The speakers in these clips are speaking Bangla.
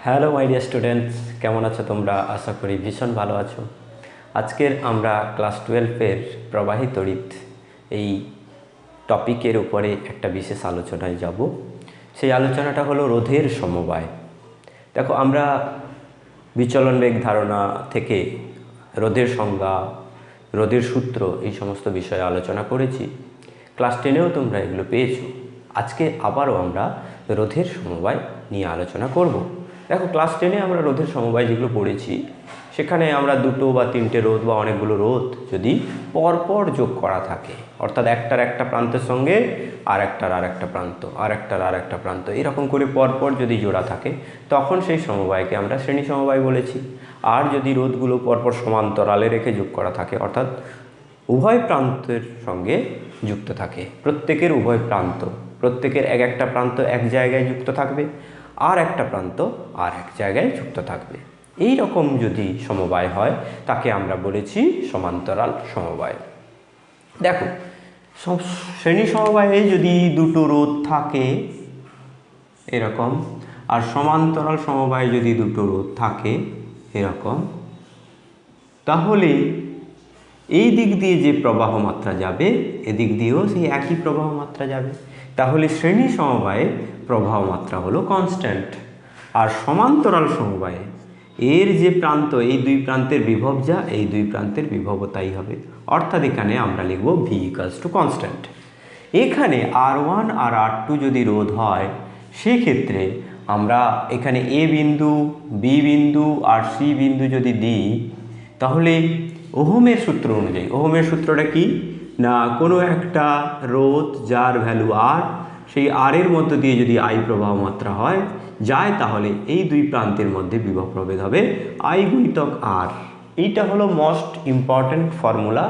হ্যালো মাই ডিয়ার স্টুডেন্টস, কেমন আছো তোমরা? আশা করি ভীষণ ভালো আছো। আজকের আমরা ক্লাস 12-এর প্রবাহী তড়িৎ এই টপিকের উপরে একটা বিশেষ আলোচনায় যাব। সেই আলোচনাটা হলো রোধের সমবায়। দেখো, আমরা বিচলন বেগ ধারণা থেকে রোধের সংজ্ঞা, রোধের সূত্র, এই সমস্ত বিষয়ে আলোচনা করেছি। ক্লাস 10-এও তোমরা এগুলো পেয়েছো। আজকে আবারও আমরা রোধের সমবায় নিয়ে আলোচনা করব। দেখো, ক্লাস 10-এ আমরা রোধের সমবায় যেগুলো পড়েছি, সেখানে আমরা দুটো বা তিনটে রোধ বা অনেকগুলো রোধ যদি পরপর যোগ করা থাকে, অর্থাৎ একটার একটা প্রান্তের সঙ্গে আর একটা প্রান্ত, আর একটা প্রান্ত, এরকম করে পরপর যদি জোড়া থাকে, তখন সেই সমবায়কে আমরা শ্রেণী সমবায় বলেছি। আর যদি রোধগুলো পরপর সমান্তরালে রেখে যোগ করা থাকে, অর্থাৎ উভয় প্রান্তের সঙ্গে যুক্ত থাকে, প্রত্যেকের উভয় প্রান্ত, প্রত্যেকের একটা প্রান্ত এক জায়গায় যুক্ত থাকবে, আর একটা প্রান্ত আর এক জায়গায় যুক্ত থাকবে, এই রকম যদি সমবায় হয় তাকে আমরা বলেছি সমান্তরাল সমবায়। দেখো, শ্রেণী সমবায়ে যদি দুটো রোধ থাকে এরকম, আর সমান্তরাল সমবায়ে যদি দুটো রোধ থাকে এরকম, তাহলে এই দিক দিয়ে যে প্রবাহ মাত্রা যাবে এদিক দিয়েও সেই একই প্রবাহ মাত্রা যাবে। তাহলে শ্রেণী সমবায়ে প্রবাহ মাত্রা হলো কনস্ট্যান্ট, আর সমান্তরাল সমবায়ে এর যে প্রান্ত, এই দুই প্রান্তের বিভব যা, এই দুই প্রান্তের বিভবও তাই হবে। অর্থাৎ এখানে আমরা লিখব ভি ইকুয়ালস টু কনস্ট্যান্ট। এখানে R1 আর R2 যদি রোধ হয়, সেক্ষেত্রে আমরা এখানে এ বিন্দু, বি বিন্দু আর সি বিন্দু যদি দিই, তাহলে ওহমের সূত্র অনুযায়ী, ওহমের সূত্রটা কি না, কোনো একটা রোধ যার ভ্যালু আর, সেই আর এর মধ্য দিয়ে যদি আই প্রবাহ মাত্রা হয় যায়, তাহলে এই দুই প্রান্তের মধ্যে বিভব প্রভেদ হবে আই গুণিতক আর। এইটা হলো most important formula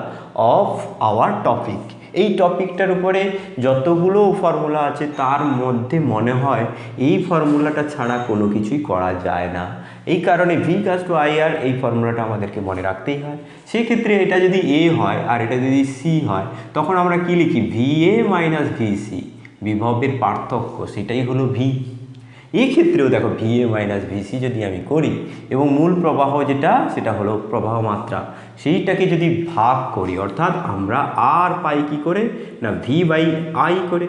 of our topic. এই টপিকটার উপরে যতগুলো ফর্মুলা আছে তার মধ্যে মনে হয় এই ফর্মুলাটা ছাড়া কোনো কিছুই করা যায় না। এই কারণে ভি ইকুয়ালস টু আই আর, এই ফর্মুলাটা আমাদেরকে মনে রাখতেই হয়। সেক্ষেত্রে এটা যদি এ হয় আর এটা যদি সি হয়, তখন আমরা কি লিখি? V A minus V C, বিভবের পার্থক্য, সেটাই হলো ভি। এই ক্ষেত্রেও দেখো, ভি এ মাইনাস ভিসি যদি আমি করি এবং মূল প্রবাহ যেটা, সেটা হলো প্রবাহ মাত্রা, সেইটাকে যদি ভাগ করি, অর্থাৎ আমরা আর পাই কি করে না, ভি বাই আই করে।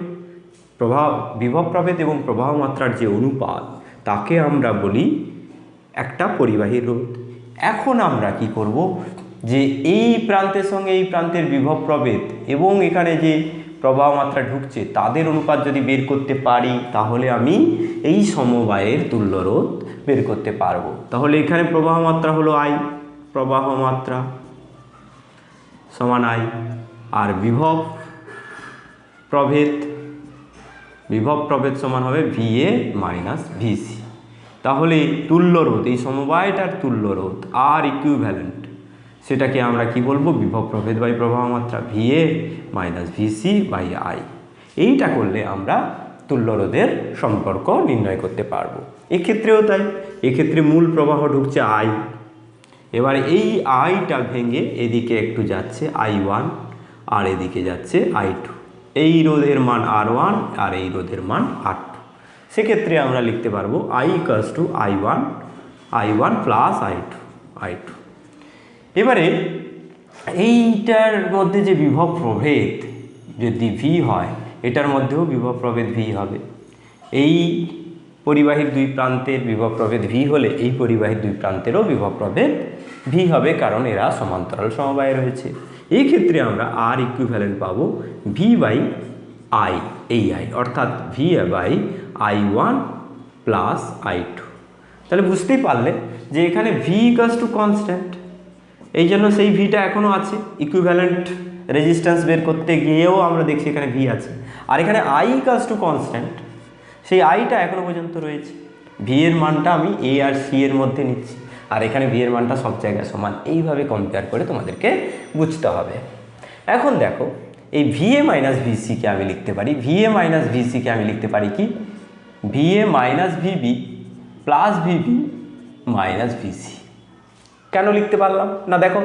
বিভব প্রভেদ এবং প্রবাহ মাত্রার যে অনুপাত, তাকে আমরা বলি একটা পরিবাহী রোধ। এখন আমরা কি করব, যে এই প্রান্তের সঙ্গে এই প্রান্তের বিভব প্রভেদ এবং এখানে যে প্রবাহ মাত্রা ঢুকছে তাদের অনুপাত যদি বের করতে পারি, তাহলে আমি এই সমবায়ের তুল্য রোধ বের করতে পারবো। তাহলে এখানে প্রবাহ মাত্রা হলো আই, প্রবাহ মাত্রা সমান আই, আর বিভব প্রভেদ সমান হবে ভি এ মাইনাস ভিসি। তাহলে তুল্য রোধ, এই সমবায়টার তুল্য রোধ আর ইকুইভ্যালেন্ট, সেটাকে আমরা কি বলবো? বিভব প্রভেদ বাই প্রবাহ মাত্রা, V A minus VC by I. এইটা করলে আমরা তুল্য রোধের সম্পর্ক নির্ণয় করতে পারবো। এক্ষেত্রেও তাই, এক্ষেত্রে মূল প্রবাহ ঢুকছে আই, এবার এই আইটা ভেঙে এদিকে একটু যাচ্ছে I1 আর এদিকে যাচ্ছে I2। এই রোধের মান R1 আর এই রোধের মান R2। সেক্ষেত্রে আমরা লিখতে পারবো I equals two I1 plus I2। এবারে এইটার মধ্যে যে বিভব প্রভেদ যদি ভি হয়, এটার মধ্যেও বিভব প্রভেদ ভি হবে। এই পরিবাহীর দুই প্রান্তের বিভব প্রভেদ ভি হলে এই পরিবাহীর দুই প্রান্তেরও বিভব প্রভেদ ভি হবে, কারণ এরা সমান্তরাল সমবায়ে রয়েছে। এই ক্ষেত্রে আমরা আর ইকুইভ্যালেন্ট পাবো ভি বাই আই, এই আই, অর্থাৎ V by I1 plus I2। তাহলে বুঝতেই পারলে যে এখানে ভি ইকুয়ালস টু কনস্ট্যান্ট, এই জন্য সেই ভিটা এখনও আছে। ইকুইভ্যালেন্ট রেজিস্ট্যান্স বের করতে গিয়েও আমরা দেখছি এখানে ভি আছে, আর এখানে আই ইকুয়ালস টু কনস্ট্যান্ট, সেই আইটা এখনও পর্যন্ত রয়েছে। ভি এর মানটা আমি এ আর সি এর মধ্যে নিচ্ছি, আর এখানে ভি এর মানটা সব জায়গায় সমান। এইভাবে কম্পেয়ার করে তোমাদেরকে বুঝতে হবে। এখন দেখো, এই ভি এ মাইনাস ভিসিকে আমি লিখতে পারি, ভি এ মাইনাস ভিসিকে আমি লিখতে পারি কি, V A minus V B plus V B minus V C. কেন লিখতে পারলাম না? দেখো,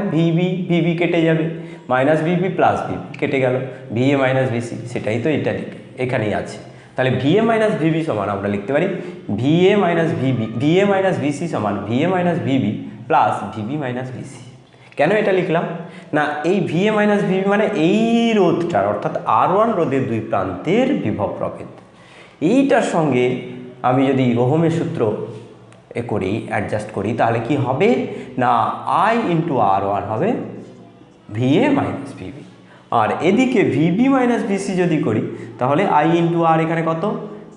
ভিবি কেটে যাবে, মাইনাস ভিবি প্লাস ভিবি কেটে গেল, ভি এ মাইনাস ভিসি, সেটাই তো এটা এখানেই আছে। তাহলে ভিএ মাইনাস ভিবি সমান আমরা লিখতে পারি V A minus V B, V A minus V C সমান V A minus V B plus V B minus V C. কেন এটা লিখলাম না, এই ভিএ মাইনাস ভিবি মানে এই রোধটার অর্থাৎ R1 রোধের দুই প্রান্তের বিভব প্রভেদ। এইটার সঙ্গে আমি যদি ওহমের সূত্র করি, অ্যাডজাস্ট করি, তাহলে কি হবে না I ইন্টু R1 হবে ভিএ মাইনাস ভিবি, আর এদিকে ভিবি মাইনাস ভিসি যদি করি তাহলে I ইন্টু আর এখানে কত,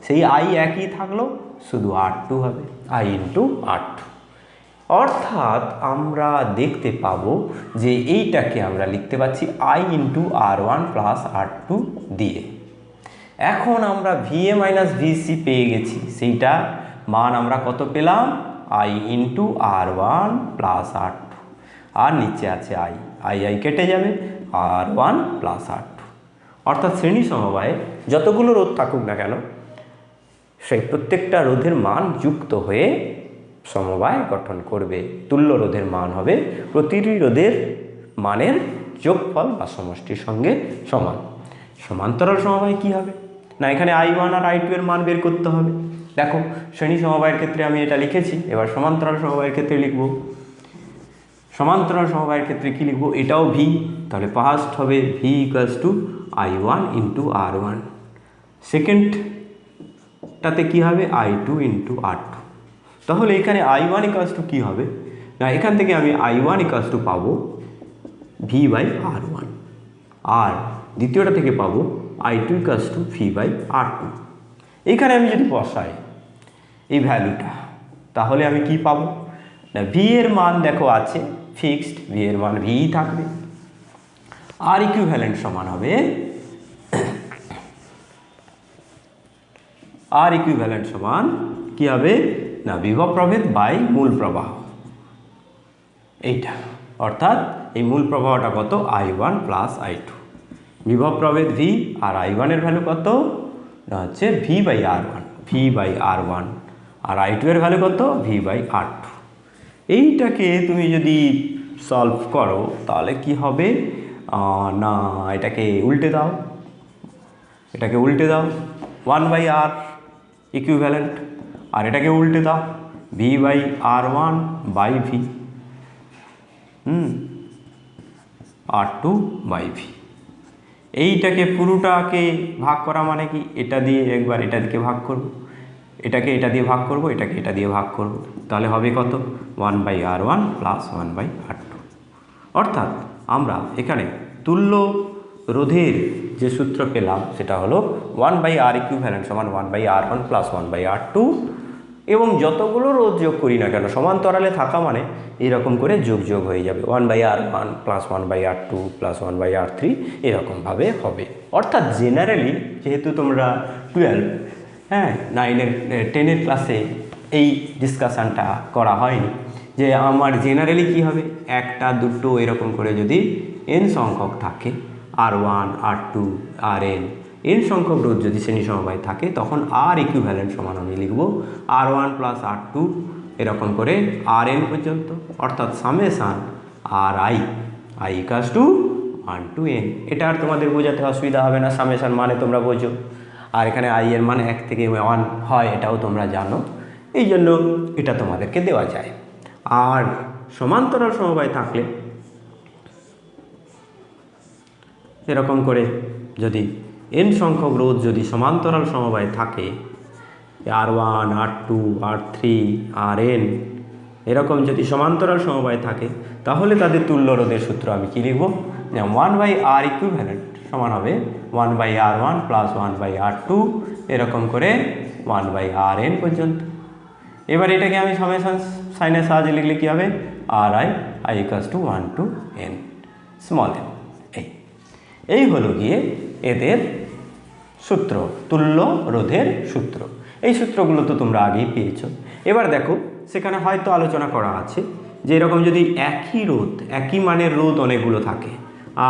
সেই I একই থাকলো, শুধু R2 হবে, I ইন্টু R2। অর্থাৎ আমরা দেখতে পাবো যে এইটাকে আমরা লিখতে পাচ্ছি I into R1 plus R2 দিয়ে। এখন আমরা ভিএ মাইনাস ভিসি পেয়ে গেছি, সেইটা মান আমরা কত পেলাম I into R1 plus R2, আর নিচে আছে I কেটে যাবে, R1 প্লাস R2। অর্থাৎ শ্রেণী সমবায়ে যতগুলো রোধ থাকুক না কেন সেই প্রত্যেকটা রোধের মান যুক্ত হয়ে সমবায় গঠন করবে। তুল্য রোধের মান হবে প্রতিটি রোধের মানের যোগফল বা সমষ্টির সঙ্গে সমান। সমান্তরাল সমবায় কি হবে না, এখানে I1 আর I2 এর মান বের করতে হবে। দেখো শ্রেণী সমবায়ের ক্ষেত্রে আমি এটা লিখেছি, এবার সমান্তরাল সমবায়ের ক্ষেত্রে লিখব। সমান্তরাল সমবায়ের ক্ষেত্রে কি লিখব, এটাও ভি, তাহলে ফার্স্ট হবে V equals to I1 into R1, সেকেন্ডটাতে কি হবে I2 ইন্টু R2। তাহলে এখানে I1 ইকুয়ালস টু কী হবে না, এখান থেকে আমি I1 ইকুয়ালস টু পাবো ভি বাই R1, আর দ্বিতীয়টা থেকে পাবো I2 equals to V by R2। এইখানে আমি যদি বসাই এই ভ্যালুটা, তাহলে আমি কি পাবো না, ভি এর মান দেখো আছে ফিক্সড, ভি এর মান ভি থাকবে, আর ইকুইভ্যালেন্ট সমান হবে আর ইকুইভ্যালেন্ট সমান কি হবে না, বিভব প্রভেদ বাই মূল প্রবাহ, এইটা। অর্থাৎ এই মূল প্রবাহটা কত I1 প্লাস I2, বিভব প্রভেদ ভি আর I1 এর ভ্যালু কত না হচ্ছে V by R1, R I2 এর ভ্যালু কত ভি বাই R2। এইটাকে তুমি যদি সলভ করো তাহলে কি হবে না, এটাকে উল্টে দাও, 1 বাই R ইকুইভ্যালেন্ট, আর এটাকে উল্টে দাও V by R1 by V, R2 by V. এইটাকে পুরোটাকে ভাগ করা মানে কি, এটা দিয়ে একবার এটা দিকে ভাগ করব, এটাকে এটা দিয়ে ভাগ করব, এটাকে এটা দিয়ে ভাগ করব, তাহলে হবে কত 1 by R1 plus 1 by R2। অর্থাৎ আমরা এখানে তুল্য রোধের যে সূত্র পেলাম সেটা হলো 1 বাই R ইকুইভ্যালেন্ট সমান 1 by R1 plus 1 by R2, এবং যতগুলো রোধ যোগ করি না কেন সমান্তরালে থাকা মানে এরকম করে যোগ হয়ে যাবে, 1 by R1 plus 1 by R2 plus 1 by R3 এরকমভাবে হবে। অর্থাৎ জেনারেলি যেহেতু তোমরা 12 10 ক্লাসে এই ডিসকাশানটা করা হয়নি, যে আমার জেনারেলি কি হবে, একটা দুটো এরকম করে যদি n সংখ্যক থাকে, R1 R2 Rn n সংখ্যক রোধ যদি শ্রেণী সমবায় থাকে, তখন R ইকুইভ্যালেন্ট সমান আমি লিখব R1 প্লাস R2 এরকম করে Rn পর্যন্ত, অর্থাৎ summation Ri equals to 1 two n। এটা আর তোমাদের বোঝাতে অসুবিধা হবে না, সামেশান মানে তোমরা বোঝো, আর এখানে I এর মান 1 থেকে 1 হয় এটাও তোমরা জানো, এই জন্য এটা তোমাদেরকে দেওয়া যায়। আর সমান্তরাল সমবায় থাকলে এরকম করে যদি n সংখ্যক রোধ যদি সমান্তরাল সমবায় থাকে, R1 R2 R3 Rn এরকম যদি সমান্তরাল সমবায় থাকে, তাহলে তাদের তুল্য রোধের সূত্র আমি কী লিখব, 1 বাই R ইকুইভ্যালেন্ট সমান হবে 1 by R1 plus 1 by R2 এরকম করে 1 বাই Rn পর্যন্ত। এবার এটাকে আমি সামেশন সাইনের সাহায্যে লিখলে কী হবে, I equals to 1 two n small n। এই হলো গিয়ে এদের সূত্র, তুল্য রোধের সূত্র। এই সূত্রগুলো তো তোমরা আগেই পেয়েছো। এবার দেখো সেখানে হয়তো আলোচনা করা আছে যে এরকম যদি একই রোধ, একই মানের রোধ অনেকগুলো থাকে,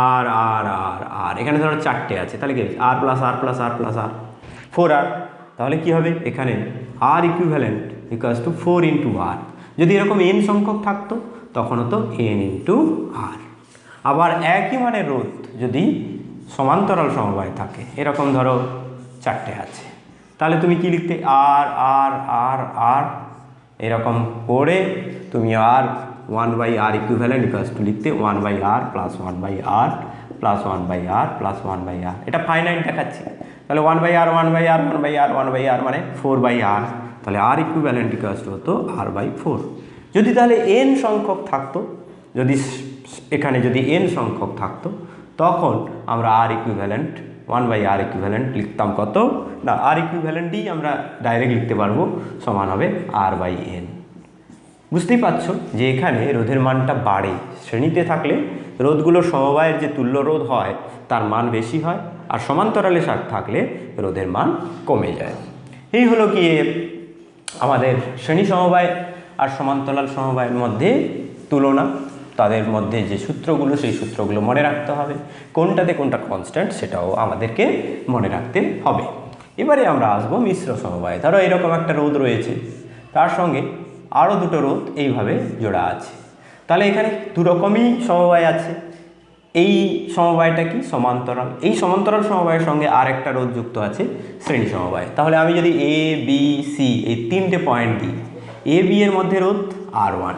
আর আর আর আর এখানে ধরো 4টে আছে, তাহলে কি R plus R plus R plus R 4R, তাহলে কি হবে এখানে R equivalent equals to 4 into R। যদি এরকম n সংখ্যক থাকতো তখন হতো n ইন্টু R। আবার একই মানের রোধ যদি সমান্তরাল সমবায় থাকে, এরকম ধরো 4টে আছে, তাহলে তুমি কি লিখতে আর আর আর আর এরকম করে তুমি আর 1/r ইকুইভ্যালেন্ট ইকুয়ালস টু লিখতে 1/r plus 1/r plus 1/r plus 1/r। এটা ফাইনাইট দেখাচ্ছি, তাহলে 1/r 1/r 1/r 1/r মানে 4/r, তাহলে r ইকুইভ্যালেন্ট ইকুয়ালস টু হতো r/4। যদি তাহলে n সংখ্যক থাকতো, যদি এখানে যদি n সংখ্যক থাকতো তখন আমরা r ইকুইভ্যালেন্ট 1/r ইকুইভ্যালেন্ট লিখতাম কত না, r ইকুইভ্যালেন্টই আমরা ডাইরেক্ট লিখতে পারবো সমান হবে r/n। বুঝতেই পারছো যে এখানে রোধের মানটা বাড়ে, শ্রেণীতে থাকলে রোধগুলোর সমবায়ের যে তুল্য রোধ হয় তার মান বেশি হয়, আর সমান্তরালে থাকলে রোধের মান কমে যায়। এই হলো কি আমাদের শ্রেণী সমবায় আর সমান্তরাল সমবায়ের মধ্যে তুলনা, তাদের মধ্যে যে সূত্রগুলো সেই সূত্রগুলো মনে রাখতে হবে, কোনটাতে কোনটা কনস্ট্যান্ট সেটাও আমাদেরকে মনে রাখতে হবে। এবারে আমরা আসবো মিশ্র সমবায়। ধরো এরকম একটা রোধ রয়েছে, তার সঙ্গে আরও দুটো রোধ এইভাবে জোড়া আছে, তাহলে এখানে দুরকমই সমবায় আছে। এই সমবায়টা কি সমান্তরাল, এই সমান্তরাল সমবায়ের সঙ্গে আর একটা রোধ যুক্ত আছে শ্রেণী সমবায়। তাহলে আমি যদি এ বি সি এই তিনটে পয়েন্ট দিই, এ বি এর মধ্যে রোধ R1,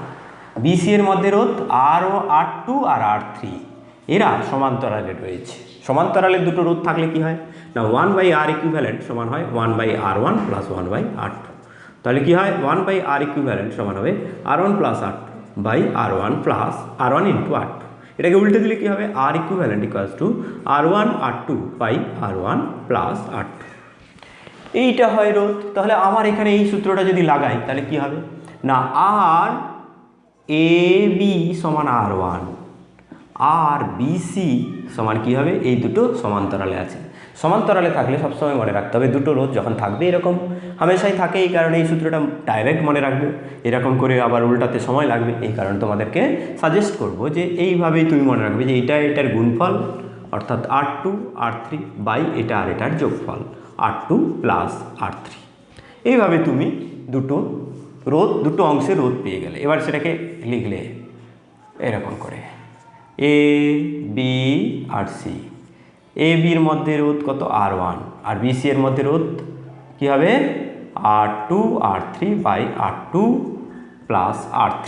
বিসি এর মধ্যে রোধ R2 আর R3, এরা সমান্তরালে রয়েছে। সমান্তরালের দুটো রোধ থাকলে কি হয় না 1/r ইকুইভ্যালেন্ট সমান হয় 1/r1 প্লাস 1/r2। তাহলে কি হয় 1/r ইকুইভ্যালেন্ট সমান হবে R1 plus R2/R1 plus R1 into R2। এটাকে উল্টে দিলে কি হবে r equivalent equals to R1 R2/R1 plus R2। এইটা হয় রোধ। তাহলে আমার এখানে এই সূত্রটা যদি লাগাই তাহলে কি হবে না আর এ বি সমান R1, আর বিসি সমান কি হবে, এই দুটো সমান্তরালে আছে। সমান্তরালে থাকলে সবসময় মনে রাখতে হবে দুটো রোধ যখন থাকবে এরকম হামেশাই থাকে, এই কারণে এই সূত্রটা ডাইরেক্ট মনে রাখবে, এরকম করে আবার উল্টাতে সময় লাগবে। এই কারণে তোমাদেরকে সাজেস্ট করব যে এইভাবেই তুমি মনে রাখবে যে এটার গুণফল অর্থাৎ R2 R3 বাই এটা আর এটার যোগফল R2 প্লাস R3। এইভাবে তুমি দুটো রোধ, দুটো অংশে রোধ পেয়ে গেলে। এবার সেটাকে লিখলে এরকম করে এ বি আর সি, এ বির মধ্যে রোধ কত R1, আর বিসি এর মধ্যে রোধ কী হবে R2 R3 by R2 plus R3।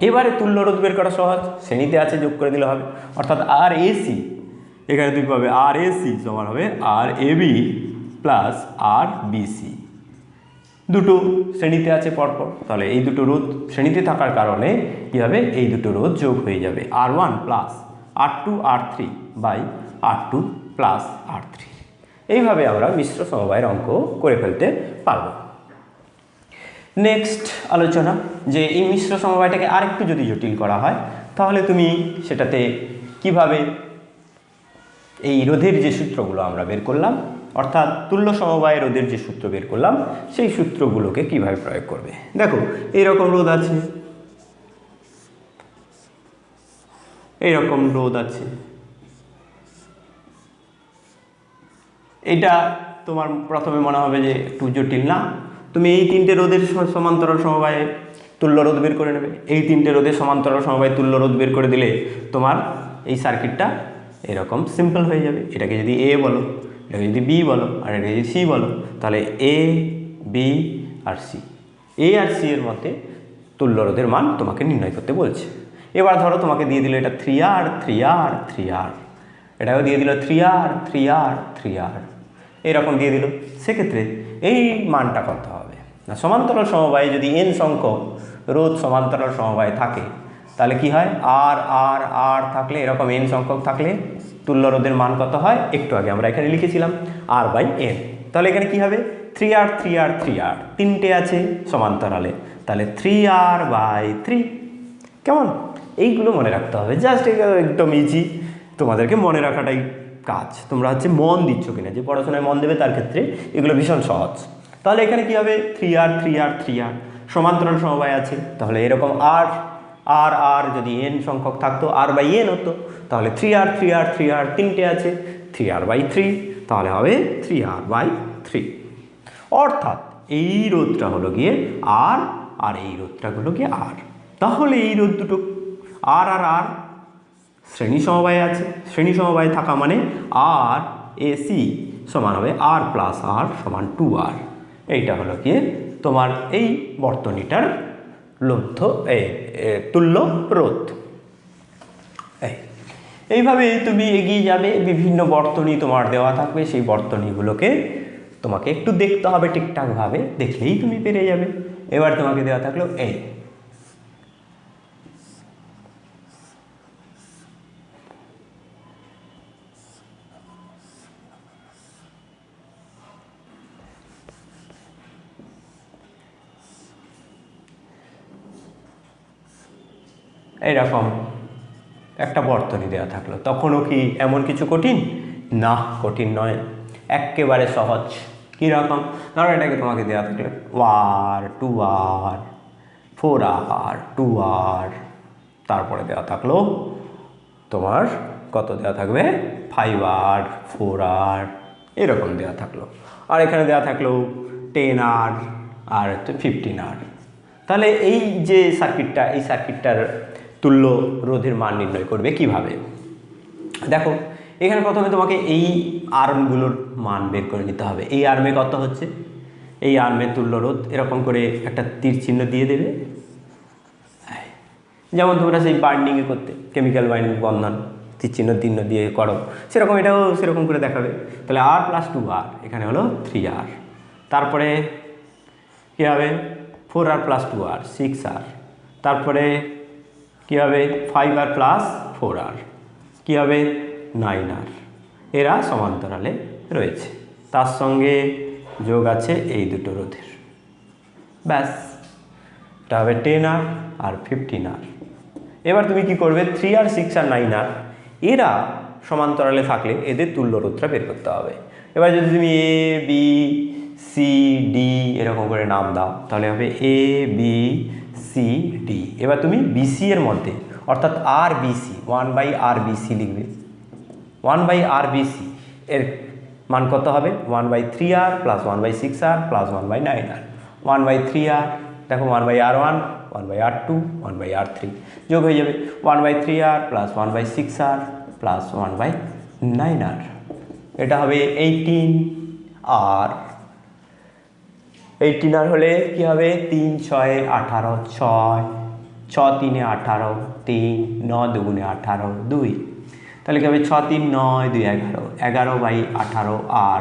এবারে তুল্য রোধ বের করা সহজ, শ্রেণীতে আছে যোগ করে দিলে হবে, অর্থাৎ আর এসি এখানে তুমি পাবে আর এসি সমান হবে আর A B plus R BC. দুটো শ্রেণীতে আছে পরপর, তাহলে এই দুটো রোধ শ্রেণীতে থাকার কারণে কী হবে এই দুটো রোধ যোগ হয়ে যাবে R1 plus R2 R3 by R2 plus R3। এইভাবে আমরা মিশ্র সমবায়ের অঙ্ক করে ফেলতে পারব। নেক্সট আলোচনা যে এই মিশ্র সমবায়টাকে আরেকটু যদি জটিল করা হয় তাহলে তুমি সেটাতে কিভাবে এই রোধের যে সূত্রগুলো আমরা বের করলাম, অর্থাৎ তুল্য সমবায় রোধের যে সূত্র বের করলাম সেই সূত্রগুলোকে কিভাবে প্রয়োগ করবে। দেখো এইরকম রোধ আছে, এইরকম রোধ আছে, এটা তোমার প্রথমে মনে হবে যে একটু জটিল না, তুমি এই তিনটে রোধের সমান্তরাল সমবায়ে তুল্য রোধ বের করে নেবে। এই তিনটে রোধের সমান্তরাল সমবায়ে তুল্য রোধ বের করে দিলে তোমার এই সার্কিটটা এরকম সিম্পল হয়ে যাবে। এটাকে যদি এ বলো, এটাকে যদি বি বলো, আর এটাকে যদি সি বলো, তাহলে A B R C, A R C এর মধ্যে তুল্য রোধের মান তোমাকে নির্ণয় করতে বলছে। এবার ধরো তোমাকে দিয়ে দিল এটা 3R 3R 3R, এটাকেও দিয়ে দিল 3R 3R 3R, এরকম দিয়ে দিল। সেক্ষেত্রে এই মানটা কত হবে না সমান্তরাল সমবায়ে যদি n সংখ্যক রোধ সমান্তরাল সমবায়ে থাকে তাহলে কি হয় আর আর আর থাকলে এরকম n সংখ্যক থাকলে তুল্য রোধের মান কত হয়, একটু আগে আমরা এখানে লিখেছিলাম R/n। তাহলে এখানে কি হবে 3R 3R 3R, তিনটে আছে সমান্তরালে, তাহলে 3R/3। কেমন এইগুলো মনে রাখতে হবে, জাস্ট একদম ইজি, তোমাদেরকে মনে রাখাটাই কাজ। তোমরা হচ্ছে মন দিচ্ছ কিনা, যে পড়াশোনায় মন দেবে তার ক্ষেত্রে এগুলো ভীষণ সহজ। তাহলে এখানে কি হবে 3R 3R 3R সমান্তরাল সমবায় আছে, তাহলে এরকম আর আর আর যদি n সংখ্যক থাকতো R/n হতো, তাহলে 3R 3R 3R তিনটে আছে 3R/3, তাহলে হবে 3R/3। অর্থাৎ এই রোধটা হলো গিয়ে আর, আর এই রোধটা হলো গিয়ে আর। তাহলে এই রোধ দুটো আর আর আর শ্রেণী সমবায়ে আছে, শ্রেণী সমবায়ে থাকা মানে আর এসি সমান হবে আর প্লাস আর সমান 2r। এইটা হলো কি তোমার এই বর্তনীটার তুল্য রোধ। এইভাবেই তুমি এগিয়ে যাবে, বিভিন্ন বর্তনী তোমার দেওয়া থাকবে, সেই বর্তনীগুলোকে তোমাকে একটু দেখতে হবে ঠিকঠাকভাবে, দেখলেই তুমি পেরে যাবে। এবার তোমাকে দেওয়া থাকলো এইরকম একটা বর্তনী দেওয়া থাকলো, তখনও কি এমন কিছু কঠিন? না, কঠিন নয়, একেবারে সহজ। কীরকম? ধরো এটাকে তোমাকে দেওয়া থাকলো 1r 2r 4r 2r, তারপরে দেওয়া থাকলো তোমার কত দেওয়া থাকবে 5r 4r, এরকম দেওয়া থাকলো। আর এখানে দেওয়া থাকলো 10r আর 15r। তাহলে এই যে সার্কিটটা, এই সার্কিটটার তুল্য রোধের মান নির্ণয় করবে কিভাবে? দেখো এখানে প্রথমে তোমাকে এই আর্মগুলোর মান বের করে নিতে হবে। এই আর্মে কত হচ্ছে, এই আর্মের তুল্য রোধ এরকম করে একটা তীর চিহ্ন দিয়ে দেবে, যেমন তোমরা সেই বাইন্ডিংয়ে করতে কেমিক্যাল বাইন্ডিং বন্ধন তীর চিহ্ন দিয়ে করো, সেরকম এটাও সেরকম করে দেখাবে। তাহলে r + 2r, এখানে হলো 3r, তারপরে কী হবে 4r + 2r 6r, তারপরে কী হবে 5r + 4r, কী হবে 9r। এরা সমান্তরালে রয়েছে, তার সঙ্গে যোগ আছে এই দুটো রোধের, ব্যাস এটা হবে 10r আর 15r। এবার তুমি কি করবে 3r 6r 9r এরা সমান্তরালে থাকলে এদের তুল্য রোধটা বের করতে হবে। এবার যদি তুমি এ বি সি ডি এরকম করে নাম দাও তাহলে হবে এ বি সি ডি। এবার তুমি বিসি এর মধ্যে অর্থাৎ আর বিসি 1/RBC লিখবে। 1/RBC এর মান কত হবে 1/3r + 1/6r + 1/9r। 1/3r দেখো 1/r1 1/r2 1/r3 যোগ হয়ে যাবে 1/3r + 1/6r + 1/9r, এটা হবে 18r। 18r হলে কি হবে 3 6 18 6 6 3 18 3 9 2 18 2, তাহলে কি হবে 6 3 9 2 11 11/18r।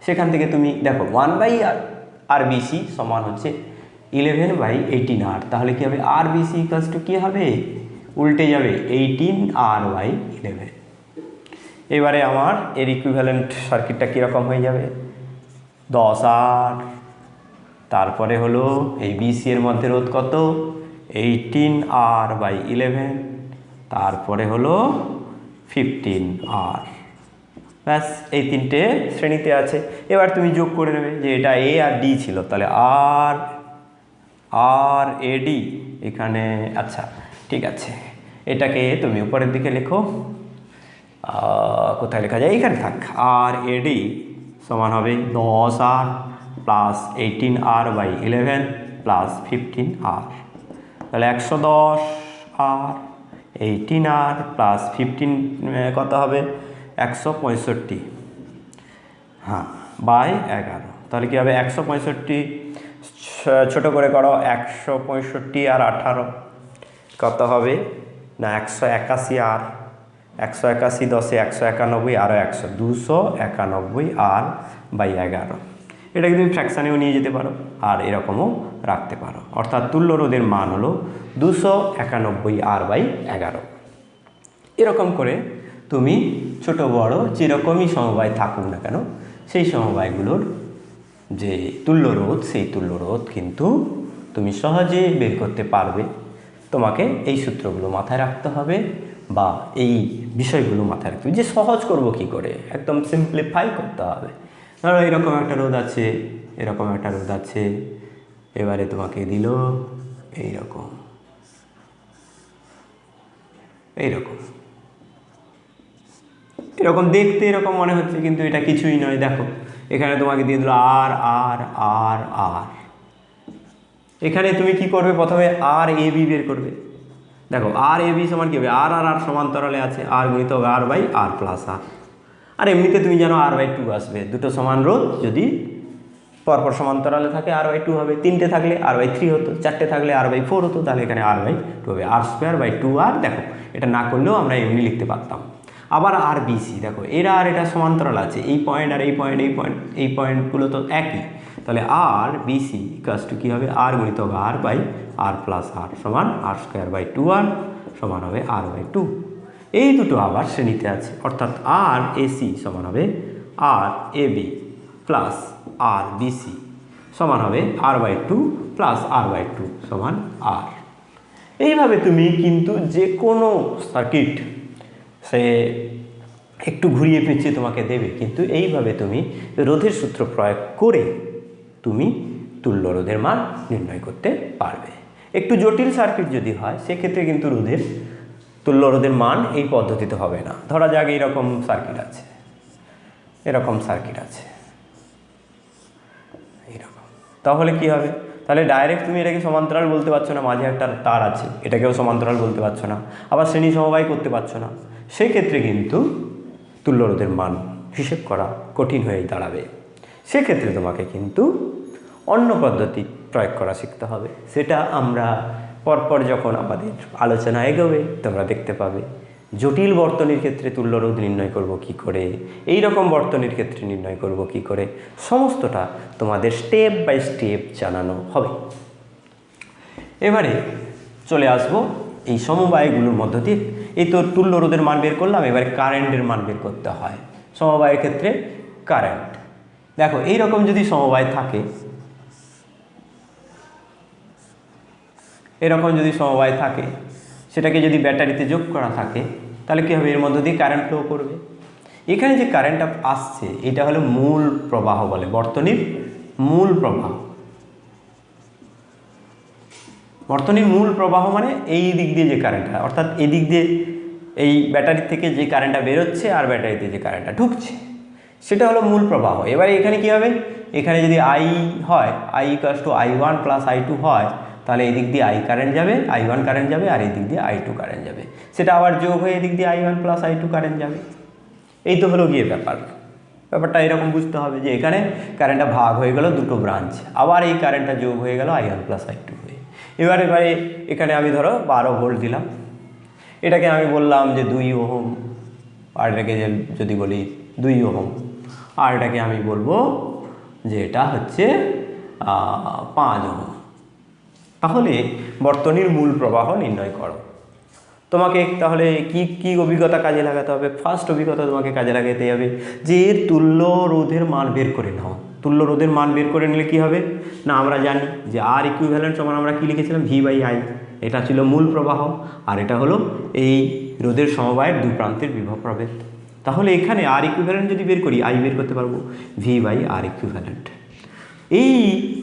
সেখান থেকে তুমি দেখো 1/RBC সমান হচ্ছে 11/18r, তাহলে কি হবে RBC = কি হবে উল্টে যাবে 18r/11। এবারে আমার এর ইকুইভ্যালেন্ট সার্কিটটা কীরকম হয়ে যাবে 10r, তারপরে হলো এই বিসি এর মধ্যে রোধ কত 18r/11, তারপরে হলো 15r, ব্যাস এই তিনটে শ্রেণীতে আছে। এবার তুমি যোগ করে নেবে যে এটা এ আর ডি ছিল, তাহলে আর এ ডি এখানে, আচ্ছা ঠিক আছে, এটাকে তুমি উপরের দিকে লেখো, কোথায় লেখা যায় এখানে থাক, আর এ ডি সমান হবে 10r + 18r/11 + 15r, তাহলে 110r 18r + 15 কত হবে 165, হ্যাঁ /11। তাহলে কী হবে 165 ছোটো করে করো 165 আর 18 কত হবে না 181r, 181 10 191 আরও 100 291r/11। এটাকে তুমি ফ্র্যাকশানেও নিয়ে যেতে পারো আর এরকমও রাখতে পারো, অর্থাৎ তুল্য রোধের মান হলো 291r/11। এরকম করে তুমি ছোট বড় যেরকমই সমবায় থাকুক না কেন সেই সমবায়গুলোর যে তুল্য রোধ সেই তুল্য রোধ কিন্তু তুমি সহজে বের করতে পারবে। তোমাকে এই সূত্রগুলো মাথায় রাখতে হবে বা এই বিষয়গুলো মাথায় রাখতে হবে যে সহজ করব কি করে, একদম সিম্পলিফাই করতে হবে। ধরো এরকম একটা রোধ আছে, এরকম একটা রোধ আছে, এবারে তোমাকে দিল এইরকম এইরকম এরকম দেখতে এরকম মনে হচ্ছে কিন্তু এটা কিছুই নয়। দেখো এখানে তোমাকে দিয়ে দিল আর আর আর আর, এখানে তুমি কি করবে প্রথমে আর এ বি বের করবে। দেখো আর এ বি সমান কি হবে আর আর আর সমান্তরালে আছে, আর গুণিত হবে r/r + r। আর এমনিতে তুমি জানো R/2 আসবে, দুটো সমান রোধ যদি পরপর সমান্তরালে থাকে R/2 হবে, তিনটে থাকলে R/3 হতো, চারটে থাকলে R/4 হতো, তাহলে এখানে R/2 হবে, R²/2R। দেখো এটা না করলেও আমরা এমনি লিখতে পারতাম। আবার RBC দেখো এরা আর এটা সমান্তরাল আছে, এই পয়েন্ট আর এই পয়েন্ট, এই পয়েন্টগুলো তো একই, তাহলে RBC ইকুয়ালস টু কী হবে, R গুণিতক R/R+R সমান R²/2R সমান হবে R/2। এই দুটো আবার শ্রেণীতে আছে, অর্থাৎ RAC সমান হবে RAB প্লাস RBC সমান হবে R/2 প্লাস R/2 সমান R। এইভাবে তুমি কিন্তু যে কোনো সার্কিট সে একটু ঘুরিয়ে পেঁচিয়ে তোমাকে দেবে, কিন্তু এইভাবে তুমি রোধের সূত্র প্রয়োগ করে তুমি তুল্য রোধের মান নির্ণয় করতে পারবে। একটু জটিল সার্কিট যদি হয় সেক্ষেত্রে কিন্তু তুল্য রোধের মান এই পদ্ধতিতে হবে না। ধরা যাক এরকম সার্কিট আছে, এরকম তাহলে কি হবে, তাহলে ডাইরেক্ট তুমি এটাকে সমান্তরাল বলতে পারছো না, মাঝে একটা তার আছে, এটাকেও সমান্তরাল বলতে পারছো না, আবার শ্রেণী সমবায় করতে পারছো না, সেই ক্ষেত্রে কিন্তু তুল্য রোধের মান হিসেব করা কঠিন হয়ে দাঁড়াবে। সেক্ষেত্রে তোমাকে কিন্তু অন্য পদ্ধতি প্রয়োগ করা শিখতে হবে, সেটা আমরা পরপর যখন আমাদের আলোচনা এগোবে তোমরা দেখতে পাবে। জটিল বর্তনীর ক্ষেত্রে তুল্য রোধ নির্ণয় করব কি করে, এই রকম বর্তনীর ক্ষেত্রে নির্ণয় করব কি করে, সমস্তটা তোমাদের স্টেপ বাই স্টেপ জানানো হবে। এবারে চলে আসব এই সমবায়গুলোর মধ্য দিয়ে। এই তো তুল্য রোধের মান বের করলাম, এবারে কারেন্টের মান বের করতে হয়। সমবায়ের ক্ষেত্রে কারেন্ট, দেখো এইরকম যদি সমবায় থাকে, এরকম যদি সমবায় থাকে, সেটাকে যদি ব্যাটারিতে যোগ করা থাকে তাহলে কী হবে, এর মধ্য দিয়ে কারেন্ট ফ্লো করবে। এখানে যে কারেন্টটা আসছে এটা হলো মূল প্রবাহ বলে, বর্তনীর মূল প্রবাহ। বর্তনীর মূল প্রবাহ মানে এই দিক দিয়ে যে কারেন্টটা, অর্থাৎ এই দিক দিয়ে এই ব্যাটারি থেকে যে কারেন্টটা বেরোচ্ছে আর ব্যাটারিতে যে কারেন্টটা ঢুকছে সেটা হলো মূল প্রবাহ। এবারে এখানে কী হবে, এখানে যদি I হয়, I = I1 + I2 হয়, তাহলে এই দিক দিয়ে কারেন্ট যাবে, I1 কারেন্ট যাবে, আর এই দিক দিয়ে I2 কারেন্ট যাবে, সেটা আবার যোগ হয়ে এই দিক দিয়ে I1 + I2 কারেন্ট যাবে। এই তো হলো গিয়ে ব্যাপারটা এরকম বুঝতে হবে যে এখানে কারেন্টটা ভাগ হয়ে গেল দুটো ব্রাঞ্চ, আবার এই কারেন্টটা যোগ হয়ে গেল I1 + I2 হয়ে। এবারে এখানে আমি ধরো 12 ভোল্ট দিলাম, এটাকে আমি বললাম যে 2 ওহম, আর এটাকে যদি বলি 2 ওহম, আর এটাকে আমি বলবো যে এটা হচ্ছে 5 ওহম। তাহলে বর্তনীর মূল প্রবাহ নির্ণয় করো। তোমাকে তাহলে কি অভিজ্ঞতা কাজে লাগাতে হবে? ফার্স্ট অভিজ্ঞতা তোমাকে কাজে লাগাতে হবে যে এর তুল্য রোধের মান বের করে নাও। তুল্য রোধের মান বের করে নিলে কি হবে না, আমরা জানি যে R ইকুইভ্যালেন্ট সমান আমরা কি লিখেছিলাম, V/I। এটা ছিল মূল প্রবাহ, আর এটা হলো এই রোধের সমবায়ের দুই প্রান্তের বিভব প্রভেদ। তাহলে এখানে R ইকুইভ্যালেন্ট যদি বের করি, I বের করতে পারবো V/R ইকুইভ্যালেন্ট। এই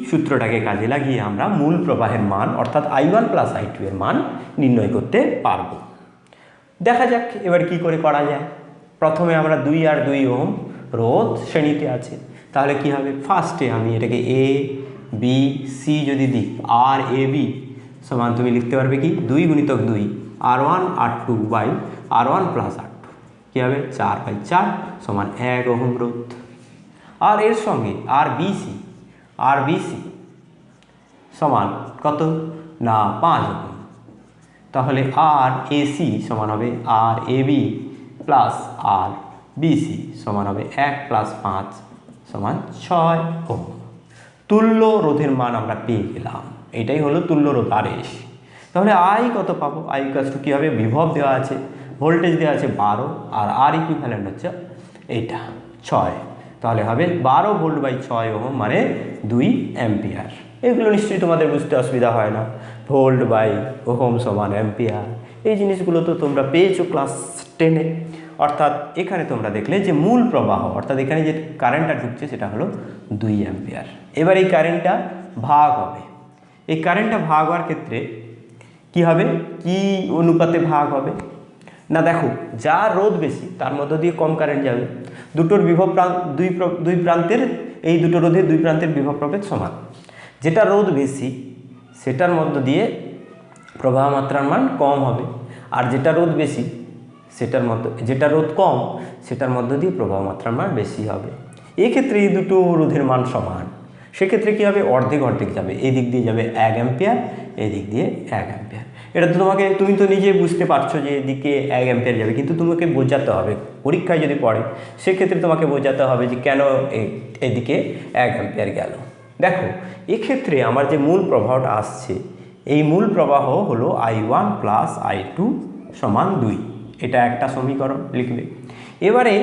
সূত্রটাকে কাজে লাগিয়ে আমরা মূল প্রবাহের মান অর্থাৎ I1 + I2 এর মান নির্ণয় করতে পারব। দেখা যাক এবার কি করে করা যায়। প্রথমে আমরা 2 আর 2 ওহম রোধ শ্রেণীতে আছে, তাহলে কি হবে, ফার্স্টে আমি এটাকে A B C যদি দিই, RAB সমান তুমি লিখতে পারবে কি 2 × 2 R1 R2/R1 + R2 কী হবে 4/4 সমান 1 ওহম রোধ। আর এর সঙ্গে RBC সমান কত না 5 ওহম, তাহলে RAC সমান হবে RAB প্লাস RBC সমান হবে 1 + 5 সমান 6 ওহম। তুল্য রোধের মান আমরা পেয়ে গেলাম, এটাই হলো তুল্য রোধ RS। তাহলে I কত পাবো, I = কী হবে, বিভব দেওয়া আছে, ভোল্টেজ দেওয়া আছে 12, আর R ইকুইভ্যালেন্ট হচ্ছে এইটা 6, তাহলে হবে 12 ভোল্ট/6 ওহম মানে 2 অ্যাম্পিয়ার। এগুলো নিশ্চয়ই তোমাদের বুঝতে অসুবিধা হয় না, ভোল্ট/ওহম সমান অ্যাম্পিয়ার, এই জিনিসগুলো তো তোমরা পেয়েছো ক্লাস 10-এ। অর্থাৎ এখানে তোমরা দেখলে যে মূল প্রবাহ অর্থাৎ এখানে যে কারেন্টটা ঢুকছে সেটা হলো 2 অ্যাম্পিয়ার। এবার এই কারেন্টটা ভাগ হবে, এই কারেন্টটা ভাগ হওয়ার ক্ষেত্রে কি হবে, কি অনুপাতে ভাগ হবে না, দেখো যা রোধ বেশি তার মধ্য দিয়ে কম কারেন্ট যাবে। দুটোর বিভব দুই প্রান্তের এই দুটো রোধের দুই প্রান্তের বিভব প্রভেদ সমান, যেটা রোধ বেশি সেটার মধ্য দিয়ে প্রবাহ মাত্রার মান কম হবে, আর যেটা রোধ বেশি সেটার মধ্যে যেটা রোধ কম সেটার মধ্য দিয়ে প্রবাহ মাত্রার মান বেশি হবে। এক্ষেত্রে এই দুটো রোধের মান সমান, সেক্ষেত্রে কী হবে, অর্ধেক অর্ধেক যাবে, এই দিক দিয়ে যাবে 1 অ্যাম্পিয়ার, এই দিক দিয়ে 1 অ্যাম্পিয়ার। এটা তো তুমি তো নিজে বুঝতে পারছো যে এদিকে 1 অ্যাম্পিয়ার যাবে, কিন্তু তোমাকে বোঝাতে হবে পরীক্ষায় যদি পড়ে সেক্ষেত্রে তোমাকে বোঝাতে হবে যে কেন এদিকে 1 অ্যাম্পিয়ার গেল। দেখো এক্ষেত্রে আমার যে মূল প্রবাহটা আসছে, এই মূল প্রবাহ হলো I1 প্লাস I2 সমান 2, এটা একটা সমীকরণ লিখবে। এবারে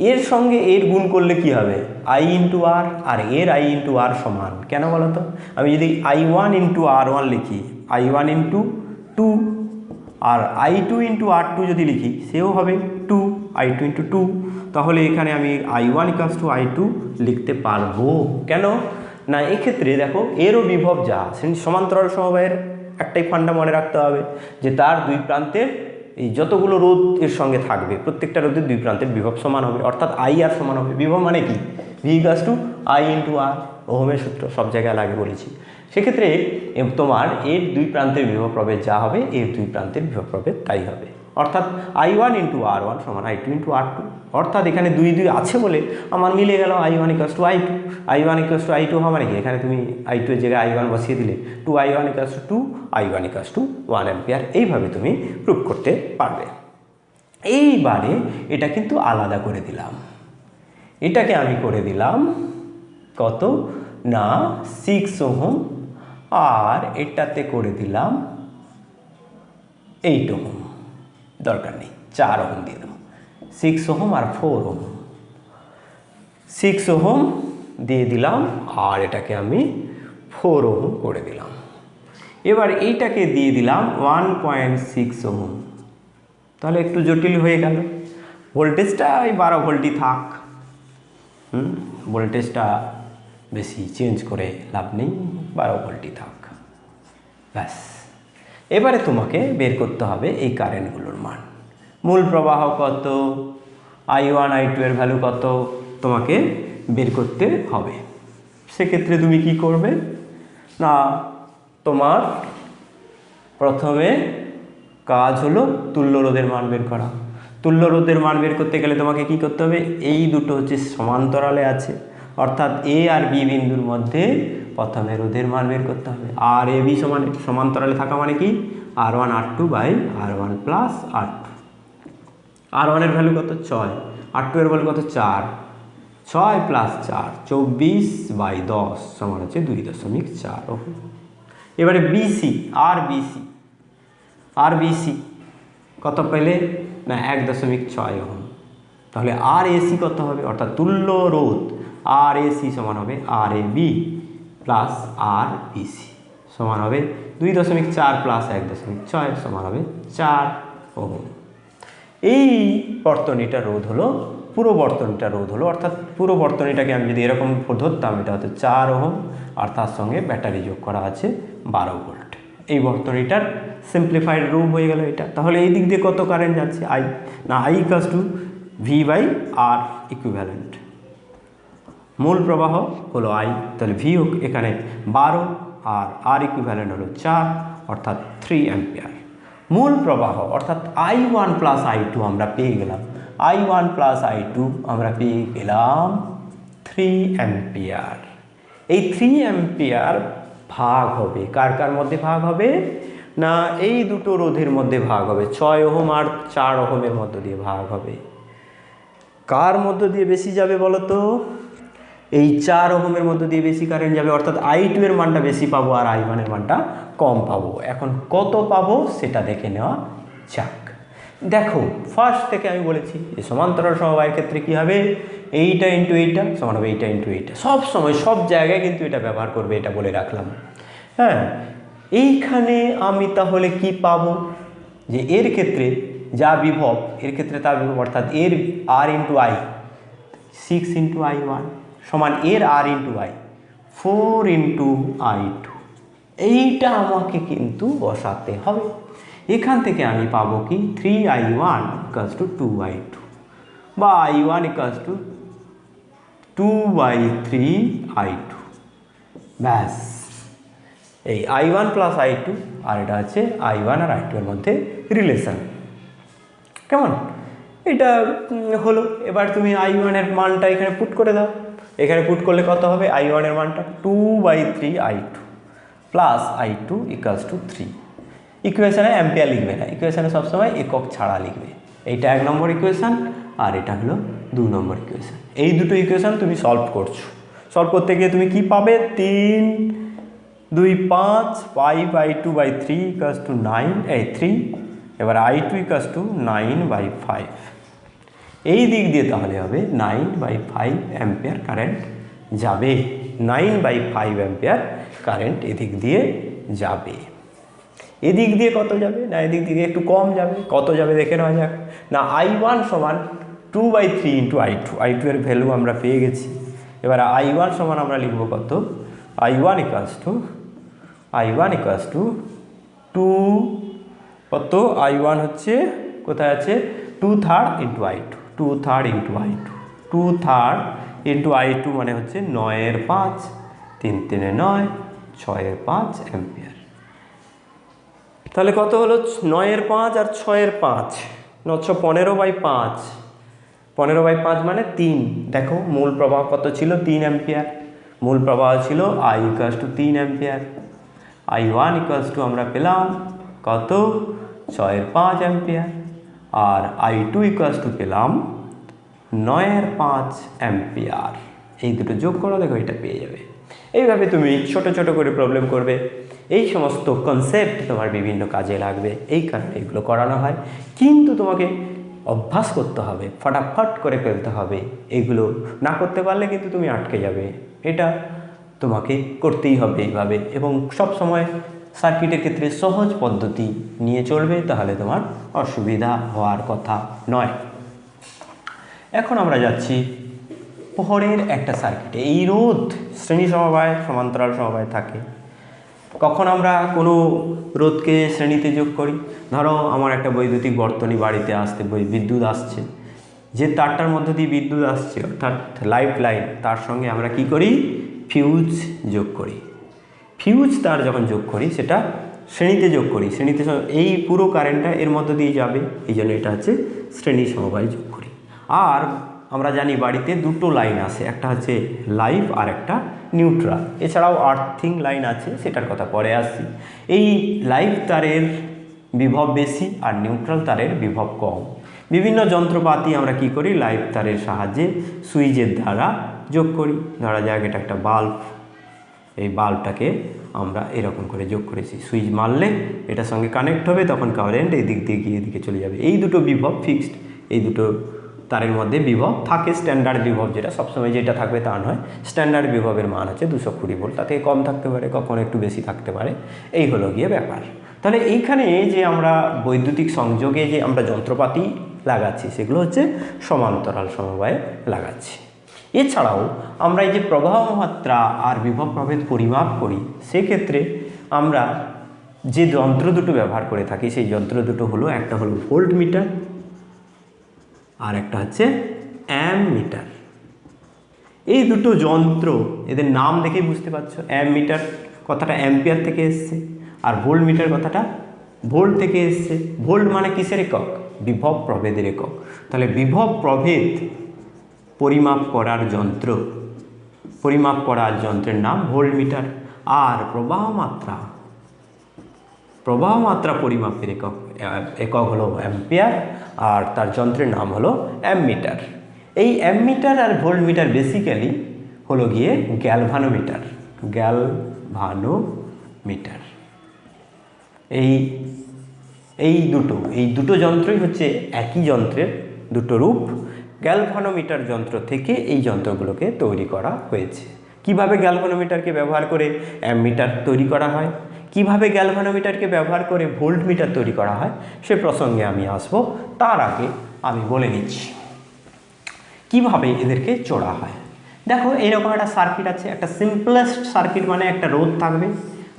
এর সঙ্গে এর গুণ করলে কি হবে, I ইন্টু আর, আর এর I ইন্টু আর সমান কেন বলো তো, আমি যদি I1 ইন্টু R1 লিখি, I1 ইন্টু 2, আর I2 ইন্টু R2 যদি লিখি সেও হবে 2, I2 ইন্টু 2, তাহলে এখানে আমি I1 ইকুয়ালস টু I2 লিখতে পারবো। কেন না, এক্ষেত্রে দেখো এরও বিভব যা সমান্তরাল সমবায়ের একটাই ফান্ডা মনে রাখতে হবে যে তার দুই প্রান্তের এই যতগুলো রোধ এর সঙ্গে থাকবে প্রত্যেকটা রোধের দুই প্রান্তের বিভব সমান হবে, অর্থাৎ I আর সমান হবে। বিভব মানে কি, V equals to I into R, ওহমের সূত্র সব জায়গায় আগে বলেছি। সেক্ষেত্রে তোমার এর দুই প্রান্তের বিভব প্রভেদ যা হবে এর দুই প্রান্তের বিভব প্রভেদ তাই হবে, অর্থাৎ I1 ইন্টু R1 সমান I2 ইন্টু R2, অর্থাৎ এখানে 2 2 আছে বলে আমার মিলে গেল I1 equals to I2, I1 equals to I2 হওয়া মানে কি, এখানে তুমি I2 এর জায়গায় I1 বসিয়ে দিলে 2I1 equals to 2, I1 equals to 1 ampere, এইভাবে তুমি প্রুভ করতে পারবে। এইবারে এটা কিন্তু আলাদা করে দিলাম, এটাকে আমি করে দিলাম কত না 6 ওহম, আর এটাতে করে দিলাম 8 ওহম, দরকার নেই 4 ওহম দিয়ে দেবো, 6 ওহম আর 4 ওহম, 6 ওহম দিয়ে দিলাম আর এটাকে আমি 4 ওহম করে দিলাম। এবার এইটাকে দিয়ে দিলাম 1.6 ওহম, তাহলে একটু জটিল হয়ে গেল, ভোল্টেজটা এই 12 ভোল্টই থাক, ভোল্টেজটা বেশি চেঞ্জ করে লাভ নেই, 12 ভোল্টই থাক, ব্যাস। এবারে তোমাকে বের করতে হবে এই কারেন্টগুলোর মান, মূল প্রবাহ কত, I1 I2 এর ভ্যালু কত তোমাকে বের করতে হবে। সেক্ষেত্রে তুমি কি করবে না, তোমার প্রথমে কাজ হলো তুল্য রোধের মান বের করা। তুল্য রোধের মান বের করতে গেলে তোমাকে কি করতে হবে, এই দুটো হচ্ছে সমান্তরালে আছে, অর্থাৎ এ আর বি বিন্দুর মধ্যে প্রথমে রোধের মান বের করতে হবে। আর এ বি সমান্তরালে থাকা মানে কি, R1 R2 by R1 plus R2, R1 এর ভ্যালু কত 6, R2 এর ভ্যালু কত 4, 6 প্লাস 4 24 বাই 10 সমান হচ্ছে 2.4 ওহম। এবারে বিসি, আর বিসি কত পেলে না 1.6 ওহম, তাহলে আর এসি কত হবে, অর্থাৎ তুল্য রোধ আর এসি সমান হবে আর A B plus R BC সমান হবে 2.4 প্লাস 1.6 সমান হবে 4 ওহম। এই বর্তনীটার রোধ হলো, পুরো বর্তনীটার রোধ হলো, অর্থাৎ পুরো বর্তনীটাকে আমি যদি এরকম ধরতাম এটা হচ্ছে 4 ওহম, আর তার সঙ্গে ব্যাটারি যোগ করা আছে 12 ভোল্ট। এই বর্তনীটার সিম্পলিফাইড রূপ হয়ে গেল এটা। তাহলে এই দিক দিয়ে কত কারেন্ট যাচ্ছে, আই না I equals to V by R equivalent, মূল প্রবাহ হলো আই, তাহলে ভি এখানে 12 আর আর ইকুইভ্যালেন্ট হলো 4, অর্থাৎ 3 অ্যাম্পিয়ার। মূল প্রবাহ অর্থাৎ I1 প্লাস I2 আমরা পেয়ে গেলাম, I1 প্লাস I2 আমরা পেয়ে গেলাম 3 অ্যাম্পিয়ার। এই 3 অ্যাম্পিয়ার ভাগ হবে কার কার মধ্যে ভাগ হবে না, এই দুটো রোধের মধ্যে ভাগ হবে, 6 ওহম আর 4 ওহমের মধ্য দিয়ে ভাগ হবে। কার মধ্য দিয়ে বেশি যাবে বলো তো, এই 4 ওহমের মধ্য দিয়ে বেশি কারেন্ট যাবে, অর্থাৎ I2 এর মানটা বেশি পাবো আর I1 এর মানটা কম পাবো। এখন কত পাবো সেটা দেখে নেওয়া যাক। দেখো ফার্স্ট থেকে আমি বলেছি যে সমান্তরাল সমবায়ের ক্ষেত্রে কি হবে, এইটা ইন্টু এইটা সমান হবে এইটা ইন্টু এইটা, সব সময় সব জায়গায় কিন্তু এটা ব্যবহার করবে, এটা বলে রাখলাম। হ্যাঁ, এইখানে আমি তাহলে কি পাবো, যে এর ক্ষেত্রে যা বিভব এর ক্ষেত্রে তার বিভব, অর্থাৎ এর আর ইন্টু আই 6 ইন্টু I1 সমান এর আর ইন্টু আই 4 ইন্টু I2, এইটা আমাকে কিন্তু বসাতে হবে। এখান থেকে আমি পাবো কি 3I1 ইকুয়ালস টু 2I2 বা I1 ইকুয়ালস টু 2/3I2, ব্যাস। এই I1 প্লাস I2 আর এটা হচ্ছে I1 আর I2 এর মধ্যে রিলেশন। কেমন? এটা হলো। এবার তুমি I1 এর মানটা এখানে পুট করে দাও। এখানে পুট করলে কত হবে? I1 এর মানটা 2/3 I2 plus I2 equals to 3। ইকুয়েশানে অ্যাম্পিয়ার লিখবে না, ইকুয়েশানে সবসময় একক ছাড়া লিখবে। এইটা 1 নম্বর ইকুয়েশান আর এটা হলো 2 নম্বর ইকুয়েশান। এই দুটো ইকুয়েশান তুমি সলভ করছো। সলভ করতে গিয়ে তুমি কি পাবে? 3 2 5 5/2/3 ইকুয়ালস টু 3। এবার I2 ইকুয়ালস টু 9/5। এই দিক দিয়ে তাহলে হবে 9/5 অ্যাম্পিয়ার কারেন্ট যাবে। 9/5 অ্যাম্পিয়ার কারেন্ট এদিক দিয়ে যাবে। এদিক দিয়ে কত যাবে? না এদিক দিয়ে একটু কম যাবে। কত যাবে দেখে নেওয়া যাক। না I1 সমান 2/3 ইন্টু I2। I2 এর ভ্যালু আমরা পেয়ে গেছি। এবার I1 সমান আমরা লিখব কত? I1 ইকুয়ালস টু 2 কত? I1 হচ্ছে কোথায় আছে? 2/3 into I2। 2/3 into I2। 2/3 into I2 মানে হচ্ছে 9/5। 3 3 9, 6/5 অ্যাম্পিয়ার। তাহলে কত হলো? 9/5 আর 6/5, 915/5। 15/5 মানে 3। দেখো মূল প্রবাহ কত ছিল? 3 অ্যাম্পিয়ার। মূল প্রবাহ ছিল I equals to 3 ampere. I1 equals to আমরা পেলাম কত? 6/5 অ্যাম্পিয়ার। আর I2 ইকুয়ালস টু পেলাম 9/5 অ্যাম্পিয়ার। এই দুটো যোগ করো, দেখো এটা পেয়ে যাবে। এইভাবে তুমি ছোট ছোট করে প্রবলেম করবে। এই সমস্ত কনসেপ্ট তোমার বিভিন্ন কাজে লাগবে, এই কারণে এগুলো করানো হয়। কিন্তু তোমাকে অভ্যাস করতে হবে, ফটাফট করে ফেলতে হবে। এগুলো না করতে পারলে কিন্তু তুমি আটকে যাবে। এটা তোমাকে করতেই হবে এইভাবে, এবং সব সময় সার্কিটের ক্ষেত্রে সহজ পদ্ধতি নিয়ে চলবে, তাহলে তোমার অসুবিধা হওয়ার কথা নয়। এখন আমরা যাচ্ছি পরের একটা সার্কিটে। এই রোধ শ্রেণী সমবায়, সমান্তরাল সমবায় থাকে। কখন আমরা কোনো রোধকে শ্রেণীতে যোগ করি? ধরো আমার একটা বৈদ্যুতিক বর্তনী বাড়িতে আসতে বিদ্যুৎ আসছে, যে তারটার মধ্য দিয়ে বিদ্যুৎ আসছে অর্থাৎ লাইফ লাইন, তার সঙ্গে আমরা কি করি? ফিউজ যোগ করি। ফিউজ তার যখন যোগ করি সেটা শ্রেণীতে যোগ করি। শ্রেণীতে এই পুরো কারেন্টটা এর মধ্য দিয়ে যাবে, এই জন্য এটা হচ্ছে শ্রেণী সমবায় যোগ করি। আর আমরা জানি বাড়িতে দুটো লাইন আছে, একটা হচ্ছে লাইভ আর একটা নিউট্রাল। এছাড়াও আর্থিং লাইন আছে, সেটার কথা পরে আসছি। এই লাইভ তারের বিভব বেশি আর নিউট্রাল তারের বিভব কম। বিভিন্ন যন্ত্রপাতি আমরা কি করি? লাইভ তারের সাহায্যে সুইচের দ্বারা যোগ করি। ধরা যাক এটা একটা বাল্ব, এই বাল্বটাকে আমরা এরকম করে যোগ করেছি। সুইচ মারলে এটার সঙ্গে কানেক্ট হবে, তখন কারেন্ট এই দিক দিয়ে গিয়ে এদিকে চলে যাবে। এই দুটো বিভব ফিক্সড। এই দুটো তারের মধ্যে বিভব থাকে, স্ট্যান্ডার্ড বিভব, যেটা সবসময় যেটা থাকবে তা নয়। স্ট্যান্ডার্ড বিভবের মান হচ্ছে 220 ভোল্ট, তাতে কম থাকতে পারে, কখনো একটু বেশি থাকতে পারে। এই হলো গিয়ে ব্যাপার। তাহলে এইখানে যে আমরা বৈদ্যুতিক সংযোগে যে আমরা যন্ত্রপাতি লাগাচ্ছি সেগুলো হচ্ছে সমান্তরাল সমবায়ে লাগাচ্ছি। এছাড়াও আমরা এই যে প্রবাহ মাত্রা আর বিভব প্রভেদ পরিমাপ করি, সেক্ষেত্রে আমরা যে যন্ত্র দুটো ব্যবহার করে থাকি সেই যন্ত্র দুটো হলো, একটা হলো ভোল্ট মিটার আর একটা হচ্ছে অ্যামমিটার। এই দুটো যন্ত্র, এদের নাম দেখেই বুঝতে পারছো। অ্যামমিটার কথাটা অ্যাম্পিয়ার থেকে এসছে, আর ভোল্ট মিটার কথাটা ভোল্ট থেকে এসছে। ভোল্ট মানে কিসের একক? বিভব প্রভেদের একক। তাহলে বিভব প্রভেদ পরিমাপ করার যন্ত্র, পরিমাপ করার যন্ত্রের নাম ভোল্ট মিটার। আর প্রবাহ মাত্রা পরিমাপের একক হলো অ্যাম্পিয়ার, আর তার যন্ত্রের নাম হলো অ্যামমিটার। এই অ্যামমিটার আর ভোল্ট মিটার বেসিক্যালি হলো গিয়ে গ্যালভানোমিটার। এই দুটো যন্ত্রই হচ্ছে একই যন্ত্রের দুটো রূপ। গ্যালভানোমিটার যন্ত্র থেকে এই যন্ত্রগুলোকে তৈরি করা হয়েছে। কিভাবে গ্যালভানোমিটারকে ব্যবহার করে অ্যামমিটার তৈরি করা হয়, কিভাবে গ্যালভানোমিটারকে ব্যবহার করে ভোল্ট মিটার তৈরি করা হয়, সে প্রসঙ্গে আমি আসব। তার আগে আমি বলে নিচ্ছি কিভাবে এদেরকে জোড়া হয়। দেখো এইরকম একটা সার্কিট আছে। একটা সিম্পলেস্ট সার্কিট মানে একটা রোধ থাকবে,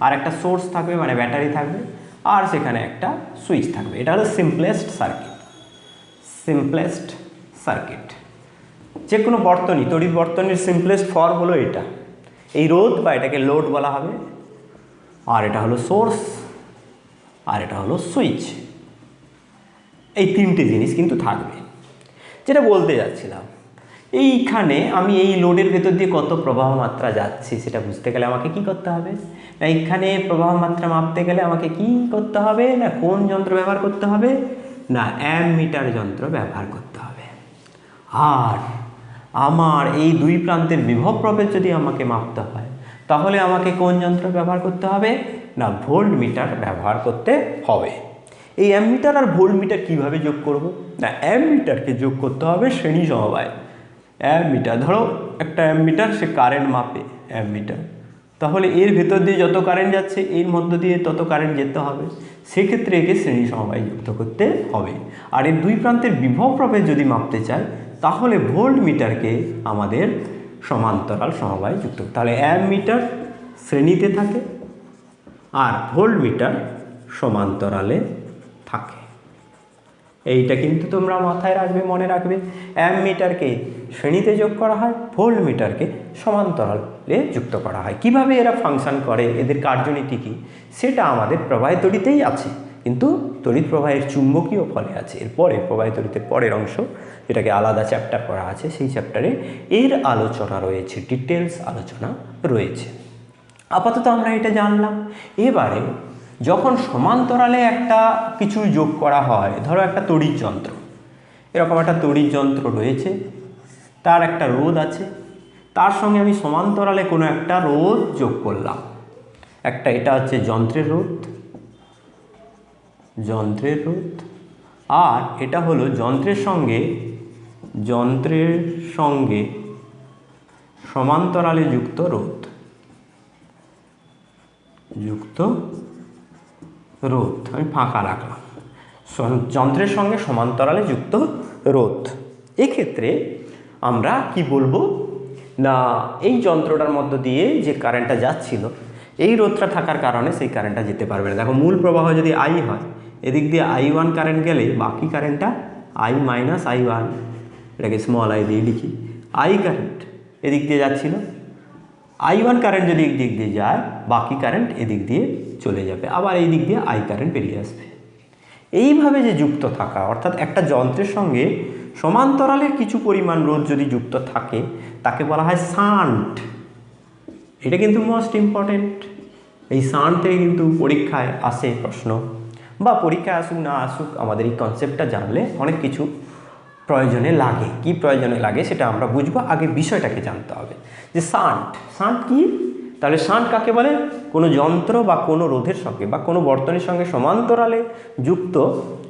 আর একটা সোর্স থাকবে মানে ব্যাটারি থাকবে, আর সেখানে একটা সুইচ থাকবে। এটা হলো সিম্পলেস্ট সার্কিট। যে কোনো বর্তনী, তড়িৎ বর্তনীর সিম্পলেস্ট ফর্ম হলো এটা। এই রোধ বা এটাকে লোড বলা হবে, আর এটা হলো সোর্স, আর এটা হলো সুইচ। এই তিনটে জিনিস কিন্তু থাকবে। যেটা বলতে যাচ্ছিলাম, এইখানে আমি এই লোডের ভেতর দিয়ে কত প্রবাহ মাত্রা যাচ্ছে সেটা বুঝতে গেলে আমাকে কি করতে হবে না, এইখানে প্রবাহ মাত্রা মাপতে গেলে আমাকে কি করতে হবে না, কোন যন্ত্র ব্যবহার করতে হবে না, অ্যামমিটার যন্ত্র ব্যবহার করতে হবে। আর আমার এই দুই প্রান্তের বিভব প্রভেদ যদি আমাকে মাপতে হয় তাহলে আমাকে কোন যন্ত্র ব্যবহার করতে হবে না, ভোল্টমিটার ব্যবহার করতে হবে। এই অ্যামমিটার আর ভোল্টমিটার কিভাবে যোগ করব না, অ্যামমিটারকে যোগ করতে হবে শ্রেণী সমবায়। অ্যামমিটার, ধরো একটা অ্যামমিটার, সে কারেন্ট মাপে অ্যামমিটার, তাহলে এর ভেতর দিয়ে যত কারেন্ট যাচ্ছে এর মধ্য দিয়ে তত কারেন্ট যেতে হবে, সেক্ষেত্রে একে শ্রেণী সমবায় যুক্ত করতে হবে। আর এর দুই প্রান্তের বিভব প্রভেদ যদি মাপতে চাই তাহলে ভোল্টমিটারকে আমাদের সমান্তরাল সমবায় যুক্ত, তাহলে অ্যামমিটার শ্রেণীতে থাকে আর ভোল্টমিটার সমান্তরালে থাকে। এইটা কিন্তু তোমরা মাথায় রাখবে, মনে রাখবে। অ্যামমিটারকে শ্রেণীতে যোগ করা হয়, ভোল্টমিটারকে সমান্তরালে যুক্ত করা হয়। কিভাবে এরা ফাংশন করে, এদের কার্যনীতি কী, সেটা আমাদের প্রবাহিত তড়িতেই আছে, কিন্তু তড়িৎ প্রবাহের চুম্বকীয় ফলে আছে। এরপরে প্রবাহিত তড়িতের পরের অংশ, যেটাকে আলাদা চ্যাপ্টার করা আছে, সেই চ্যাপ্টারে এর আলোচনা রয়েছে, ডিটেলস আলোচনা রয়েছে। আপাতত আমরা এটা জানলাম। এবারে যখন সমান্তরালে একটা কিছু যোগ করা হয়, ধরো একটা তড়িৎ যন্ত্র, এরকম একটা তড়িৎ যন্ত্র রয়েছে, তার একটা রোধ আছে, তার সঙ্গে আমি সমান্তরালে কোনো একটা রোধ যোগ করলাম, একটা, এটা হচ্ছে যন্ত্রের রোধ, আর এটা হলো যন্ত্রের সঙ্গে সমান্তরালে যুক্ত রোধ, আমি ফাঁকা রাখলাম, যন্ত্রের সঙ্গে সমান্তরালে যুক্ত রোধ। এক্ষেত্রে আমরা কি বলবো না, এই যন্ত্রটার মধ্য দিয়ে যে কারেন্টটা যাচ্ছিল, এই রোধটা থাকার কারণে সেই কারেন্টটা যেতে পারবে না। দেখো, মূল প্রবাহ যদি আই হয়, এদিক দিয়ে I1 কারেন্ট গেলে বাকি কারেন্টটা I মাইনাস I1, এটাকে স্মল আই দিয়ে লিখি, আই কারেন্ট এদিক দিয়ে যাচ্ছিল, I1 কারেন্ট যদি এদিক দিয়ে যায়, বাকি কারেন্ট এদিক দিয়ে চলে যাবে, আবার এই দিক দিয়ে আই কারেন্ট বেরিয়ে আসবে। এইভাবে যে যুক্ত থাকা, অর্থাৎ একটা যন্ত্রের সঙ্গে সমান্তরালের কিছু পরিমাণ রোধ যদি যুক্ত থাকে, তাকে বলা হয় শান্ট। এটা কিন্তু মোস্ট ইম্পর্টেন্ট। এই শান্ট থেকে কিন্তু পরীক্ষায় আসে প্রশ্ন, বা পরীক্ষায় আসুক না আসুক, আমাদের এই কনসেপ্টটা জানলে অনেক কিছু প্রয়োজনে লাগে। কি প্রয়োজনে লাগে সেটা আমরা বুঝবো, আগে বিষয়টাকে জানতে হবে যে শান্ট কি। তাহলে শান্ট কাকে বলে? কোনো যন্ত্র বা কোনো রোধের সঙ্গে বা কোনো বর্তনীর সঙ্গে সমান্তরালে যুক্ত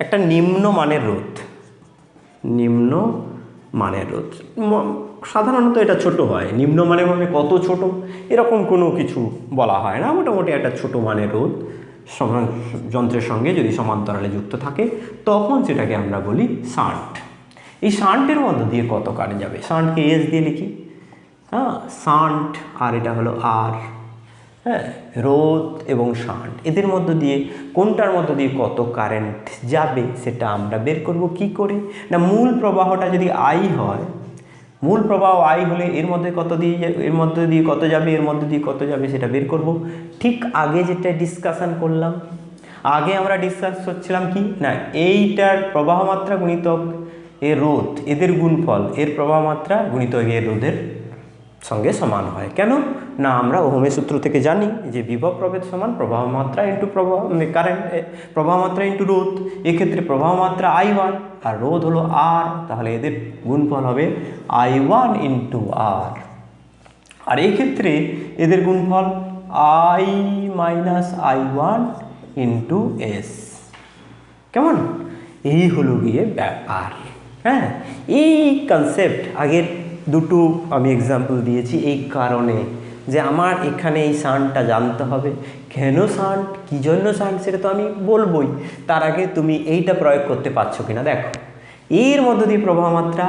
একটা নিম্নমানের রোধ। সাধারণত এটা ছোট হয়, নিম্নমানের মানে কত ছোট এরকম কোনো কিছু বলা হয় না, মোটামুটি একটা ছোট মানের রোধ যন্ত্রের সঙ্গে যদি সমান্তরালে যুক্ত থাকে, তখন সেটাকে আমরা বলি শান্ট। এই শান্টের মধ্য দিয়ে কত কারেন্ট যাবে, শান্টকে এস দিয়ে লিখি, শান্ট, আর এটা হলো আর, রোধ এবং শান্ট, এদের মধ্য দিয়ে কোনটার মধ্য দিয়ে কত কারেন্ট যাবে সেটা আমরা বের করব কি করে না, মূল প্রবাহটা যদি আই হয়, মূল প্রবাহ আই হলে এর মধ্যে কত দিয়ে, এর মধ্যে দিয়ে কত যাবে, এর মধ্যে দিয়ে কত যাবে সেটা বের করব। ঠিক আগে যেটা ডিসকাশন করলাম, আগে আমরা ডিসকাস করছিলাম কি না, এইটার প্রবাহ মাত্রা গুণিতক এর রোধ, এদের গুণফল এর প্রবাহ মাত্রা গুণিতক এর রোধের সঙ্গে সমান হয়। কেন না, আমরা ওহমের সূত্র থেকে জানি যে বিভব প্রভেদ সমান প্রবাহ মাত্রা ইন্টু কারেন্ট, প্রবাহ মাত্রা ইন্টু রোধ। এক্ষেত্রে প্রবাহ মাত্রা I1 আর রোধ হলো R, তাহলে এদের গুণফল হবে I1 ইন্টু R। আর এই ক্ষেত্রে এদের গুণফল I minus I1 into S। কেমন? এই হলো গিয়ে ব্যাপার। হ্যাঁ, এই কনসেপ্ট আগের দুটো আমি এক্সাম্পল দিয়েছি এই কারণে যে আমার এখানে এই শান্টটা জানতে হবে। কেন শান্ট, কী জন্য শান্ট সেটা তো আমি বলবই, তার আগে তুমি এইটা প্রয়োগ করতে পারছো কিনা দেখো। এর মধ্য দিয়ে প্রবাহ মাত্রা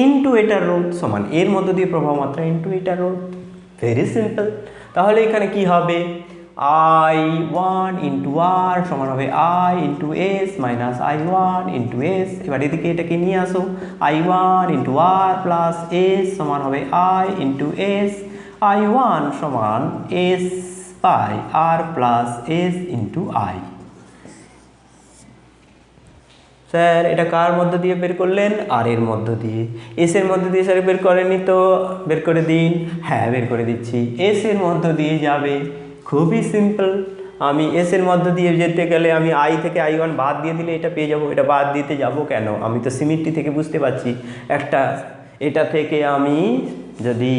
ইন্টু এটার রোধ সমান এর মধ্য দিয়ে প্রবাহ মাত্রা ইন্টু এটার রোধ, ভেরি সিম্পল। তাহলে এখানে কি হবে, I1 ইন্টু আর সমান হবে I into S minus I1 into S. এবার এদিকে এটাকে নিয়ে আসো, I1 ইন্টু আর প্লাস এস সমান হবে I ইন্টু এস, I1 সমান S by R plus S into I. Sir এটা কার মধ্য দিয়ে বের করলেন? আর এর মধ্য দিয়ে। এস এর মধ্য দিয়ে স্যার বের করেননি তো, বের করে দিন। হ্যাঁ বের করে দিচ্ছি। এস এর মধ্য দিয়ে যাবে, খুবই সিম্পল। আমি এস এর মধ্য দিয়ে যেতে গেলে আমি আই থেকে I1 বাদ দিয়ে দিলে এটা পেয়ে যাবো। এটা বাদ দিতে যাব কেন? আমি তো সিমিট্রি থেকে বুঝতে পারছি একটা, এটা থেকে আমি যদি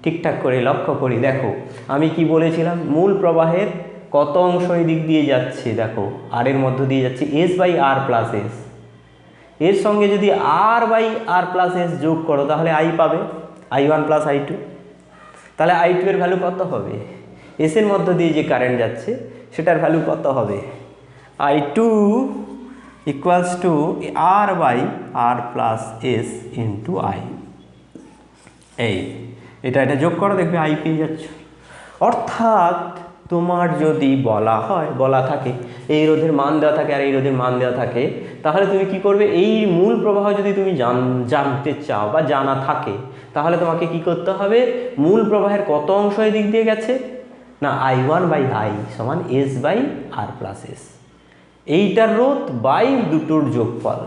ঠিকঠাক করে লক্ষ্য করি, দেখো আমি কি বলেছিলাম, মূল প্রবাহের কত অংশ এই দিক দিয়ে যাচ্ছে, দেখো আর এর মধ্য দিয়ে যাচ্ছে S by R plus S. এর সঙ্গে যদি R by R plus S যোগ করো তাহলে আই পাবে, I1 প্লাস I2। তাহলে I2 এর ভ্যালু কত হবে? এস এর মধ্য দিয়ে যে কারেন্ট যাচ্ছে সেটার ভ্যালু কত হবে? I2 equals to R by R plus S into I. এটা যোগ করো, দেখবে আই পেয়ে যাচ্ছ। অর্থাৎ তোমার যদি বলা থাকে এই রোধের মান দেওয়া থাকে আর এই রোধের মান দেওয়া থাকে, তাহলে তুমি কি করবে? এই মূল প্রবাহ যদি তুমি জানতে চাও বা জানা থাকে, তাহলে তোমাকে কি করতে হবে? মূল প্রবাহের কত অংশ এই দিক দিয়ে গেছে না, I1 বাই আই সমান S by R plus S, এইটার রোধ বাই দুটোর যোগফল।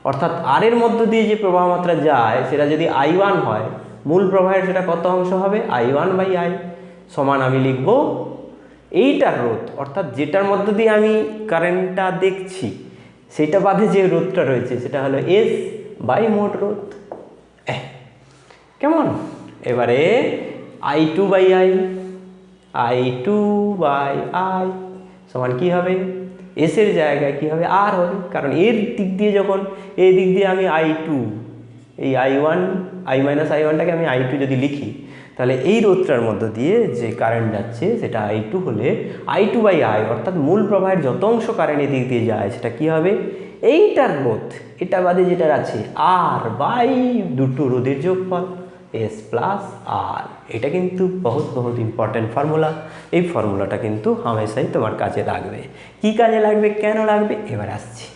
অর্থাৎ আর এর মধ্য দিয়ে যে প্রবাহ মাত্রা যায় সেটা যদি I1 হয়, মূল প্রবাহের সেটা কত অংশ হবে? I1 বাই আই সমান আমি লিখব এইটার রোধ, অর্থাৎ যেটার মধ্য দিয়ে আমি কারেন্টটা দেখছি সেটা বাদে যে রোধটা রয়েছে সেটা হলো এস বাই মোট রোধ। কেমন? এবারে I2 by I2 by I সমান কি হবে? এস এর জায়গায় কি হবে? আর হবে, কারণ এর দিক দিয়ে যখন এই দিক দিয়ে আমি I2, এই I1 I মাইনাস I1টাকে আমি I2 যদি লিখি, তাহলে এই রোধটার মধ্য দিয়ে যে কারেন্ট যাচ্ছে সেটা I2 হলে I2 বাই আই, অর্থাৎ মূল প্রবাহের যত অংশ কারেন্ট এদিক দিয়ে যায় সেটা কি হবে? এইটার রোধ, এটা বাদে যেটা আছে আর বাই দুটো রোধের যোগফল এস প্লাস আর। এটা কিন্তু বহুত ইম্পর্টেন্ট ফর্মুলা। এই ফর্মুলাটা কিন্তু হামেশাই তোমার কাজে লাগবে। কি কাজে লাগবে, কেন লাগবে, এবার আসছি।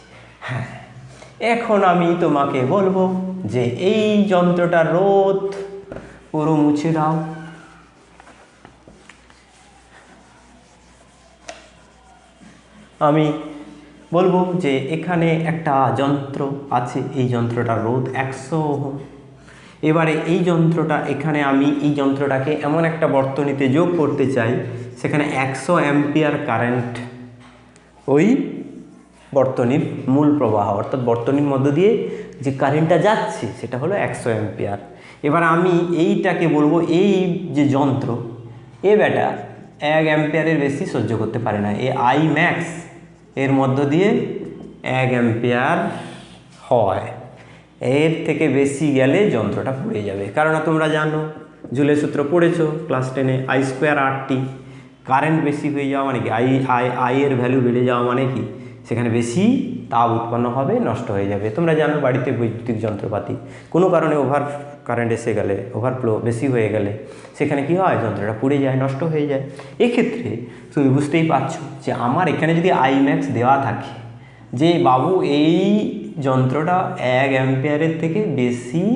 হ্যাঁ, এখন আমি তোমাকে বলবো যে এই যন্ত্রটার রোধ পুরো মুছে দাও। আমি বলবো যে এখানে একটা যন্ত্র আছে, এই যন্ত্রটার রোধ 100 ওহম। এবারে এই যন্ত্রটা, এখানে আমি এই যন্ত্রটাকে এমন একটা বর্তনীতে যোগ করতে চাই সেখানে 100 অ্যাম্পিয়ার কারেন্ট ওই বর্তনীর মূল প্রবাহ, অর্থাৎ বর্তনীর মধ্য দিয়ে যে কারেন্টটা যাচ্ছে সেটা হলো 100 অ্যাম্পিয়ার। এবার আমি এইটাকে বলবো এই যে যন্ত্র বেটা 1 অ্যাম্পিয়ারের বেশি সহ্য করতে পারে না, আই ম্যাক্স এর মধ্য দিয়ে 1 অ্যাম্পিয়ার হয়, এর থেকে বেশি গেলে যন্ত্রটা পুড়ে যাবে। কারণ তোমরা জানো, জুলের সূত্র পড়েছো ক্লাস 10-এ, I²RT। কারেন্ট বেশি হয়ে যাওয়া মানে কি, আই এর ভ্যালু বেড়ে যাওয়া মানে কি, সেখানে বেশি তাপ উৎপন্ন হবে, নষ্ট হয়ে যাবে। তোমরা জানো বাড়িতে বৈদ্যুতিক যন্ত্রপাতি কোনো কারণে ওভার কারেন্ট এসে গেলে, ওভারফ্লো বেশি হয়ে গেলে সেখানে কি হয়, যন্ত্রটা পুড়ে যায়, নষ্ট হয়ে যায়। এক্ষেত্রে তুমি বুঝতেই পারছো যে আমার এখানে যদি আই ম্যাক্স দেওয়া থাকে যে বাবু এই যন্ত্রটা 1 অ্যাম্পিয়ারের থেকে বেশি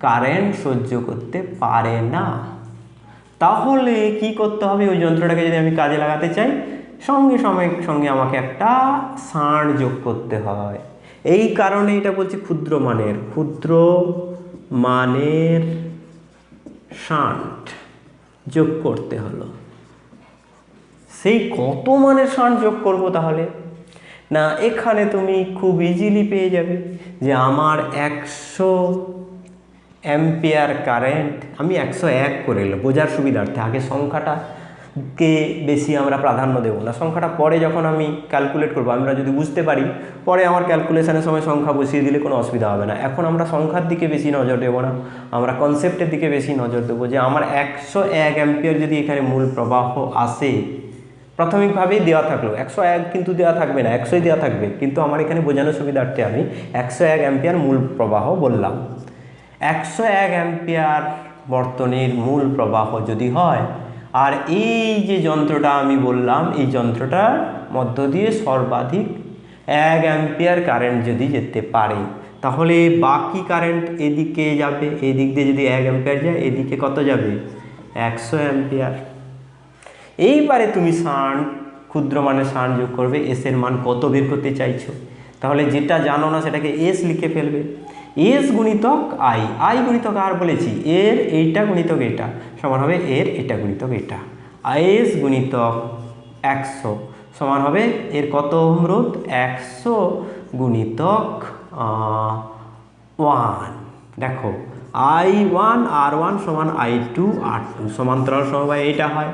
কারেন্ট সহ্য করতে পারে না, তাহলে কি করতে হবে? ওই যন্ত্রটাকে যদি আমি কাজে লাগাতে চাই, সঙ্গে আমাকে একটা ষাঁড় যোগ করতে হয়। এই কারণে এটা বলছি ক্ষুদ্র মানের ষাঁড় যোগ করতে হলো। সেই কত মানের ষাঁড় যোগ করব তাহলে না, এখানে তুমি খুব ইজিলি পেয়ে যাবে যে আমার 100 অ্যাম্পিয়ার কারেন্ট, আমি 101 করে এলো বোঝার সুবিধার্থে। আগে সংখ্যাটাকে বেশি আমরা প্রাধান্য দেবো না, সংখ্যাটা পরে যখন আমি ক্যালকুলেট করবো, আমরা যদি বুঝতে পারি পরে আমার ক্যালকুলেশনের সময় সংখ্যা বসিয়ে দিলে কোনো অসুবিধা হবে না। এখন আমরা সংখ্যার দিকে বেশি নজর দেবো না, আমরা কনসেপ্টের দিকে বেশি নজর দেবো যে আমার 101 অ্যাম্পিয়ার যদি এখানে মূল প্রবাহ আসে, প্রাথমিকভাবেই দেওয়া থাকলো 101 কিন্তু দেওয়া থাকবে না, 100ই দেওয়া থাকবে, কিন্তু আমার এখানে বোঝানোর সুবিধার্থে আমি 101 অ্যাম্পিয়ার মূল প্রবাহ বললাম। 101 অ্যাম্পিয়ার বর্তনীর মূল প্রবাহ যদি হয়, আর এই যে যন্ত্রটা আমি বললাম এই যন্ত্রটার মধ্য দিয়ে সর্বাধিক 1 অ্যাম্পিয়ার কারেন্ট যদি যেতে পারে, তাহলে বাকি কারেন্ট এদিকে যাবে, এদিক দিয়ে যদি 1 অ্যাম্পিয়ার যায়, এদিকে কত যাবে? 100 অ্যাম্পিয়ার। এইবারে তুমি ক্ষুদ্র মানের ষাঁড় যোগ করবে, এস এর মান কত বের করতে চাইছো, তাহলে যেটা জানো না সেটাকে এস লিখে ফেলবে। এস গুণিতক আই, আই গুণিতক আর বলেছি এর এইটা গুণিতক এটা সমান হবে এর এটা গুণিতক এটা। এস গুণিতক 100 সমান হবে এর কত ওহম রোধ 100 গুণিতক 1। দেখো I1 R1 সমান I2 R2 সমান্তরাল সমবায় এটা হয়।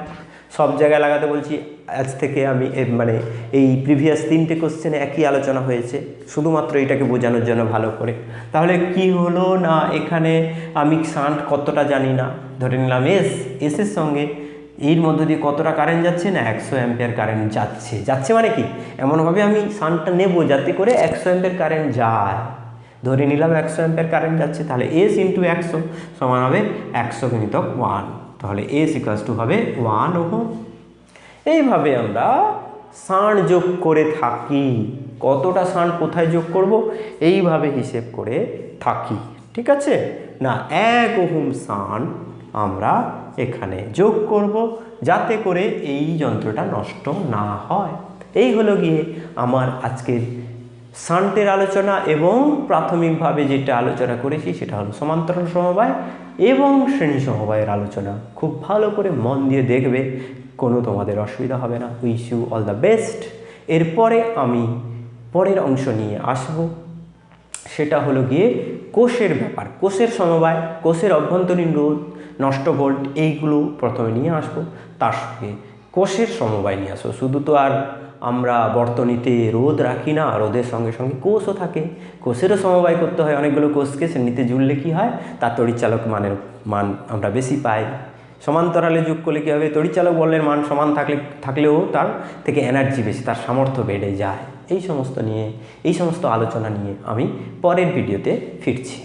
সব জায়গায় লাগাতে বলছি আজ থেকে আমি মানে এই প্রিভিয়াস 3টে কোশ্চেনে একই আলোচনা হয়েছে, শুধুমাত্র এটাকে বোঝানোর জন্য ভালো করে। তাহলে কি হলো না, এখানে আমি শান্ট কতটা জানি না, ধরে নিলাম এসের সঙ্গে এর মধ্য দিয়ে কতটা কারেন্ট যাচ্ছে না 100 অ্যাম্পিয়ার কারেন্ট যাচ্ছে মানে কি এমনভাবে আমি শান্টটা নেব যাতে করে 100 অ্যাম্পিয়ার কারেন্ট যায়। ধরে নিলাম 100 অ্যাম্পিয়ার কারেন্ট যাচ্ছে, তাহলে এস ইন্টু 100 সমান হবে 100 গুণিতক 1, তাহলে এস ইকুয়ালস টু হবে 1 ওহম। এইভাবে আমরা শান্ট যোগ করে থাকি। কতটা শান্ট কোথায় যোগ করব এইভাবে হিসেব করে থাকি, ঠিক আছে না। 1 ওহম শান্ট আমরা এখানে যোগ করব যাতে করে এই যন্ত্রটা নষ্ট না হয়। এই হলো গিয়ে আমার আজকের শান্টের আলোচনা, এবং প্রাথমিকভাবে যেটা আলোচনা করেছি সেটা হলো সমান্তরাল সমবায় এবং শ্রেণী সমবায়ের আলোচনা। খুব ভালো করে মন দিয়ে দেখবে, কোনো তোমাদের অসুবিধা হবে না। Wish you all the best. এরপরে আমি পরের অংশ নিয়ে আসব, সেটা হলো গিয়ে কোষের ব্যাপার, কোষের সমবায়, কোষের অভ্যন্তরীণ রোধ, নষ্ট ভোল্ট, এইগুলো প্রথমে নিয়ে আসবো। তার সঙ্গে কোষের সমবায় নিয়ে আসবো। শুধু তো আর আমরা বর্তনীতে রোধ রাখি না, রোধের সঙ্গে সঙ্গে কোষও থাকে, কোষেরও সমবায় করতে হয়। অনেকগুলো কোষকে শ্রেণীতে জুড়লে কী হয়, তার তড়িৎচালক মান আমরা বেশি পাই। সমান্তরালে যোগ করলে কী হবে, তড়িৎচালক বলের মান সমান থাকলেও তার থেকে এনার্জি বেশি, তার সামর্থ্য বেড়ে যায়। এই সমস্ত আলোচনা নিয়ে আমি পরের ভিডিওতে ফিরছি।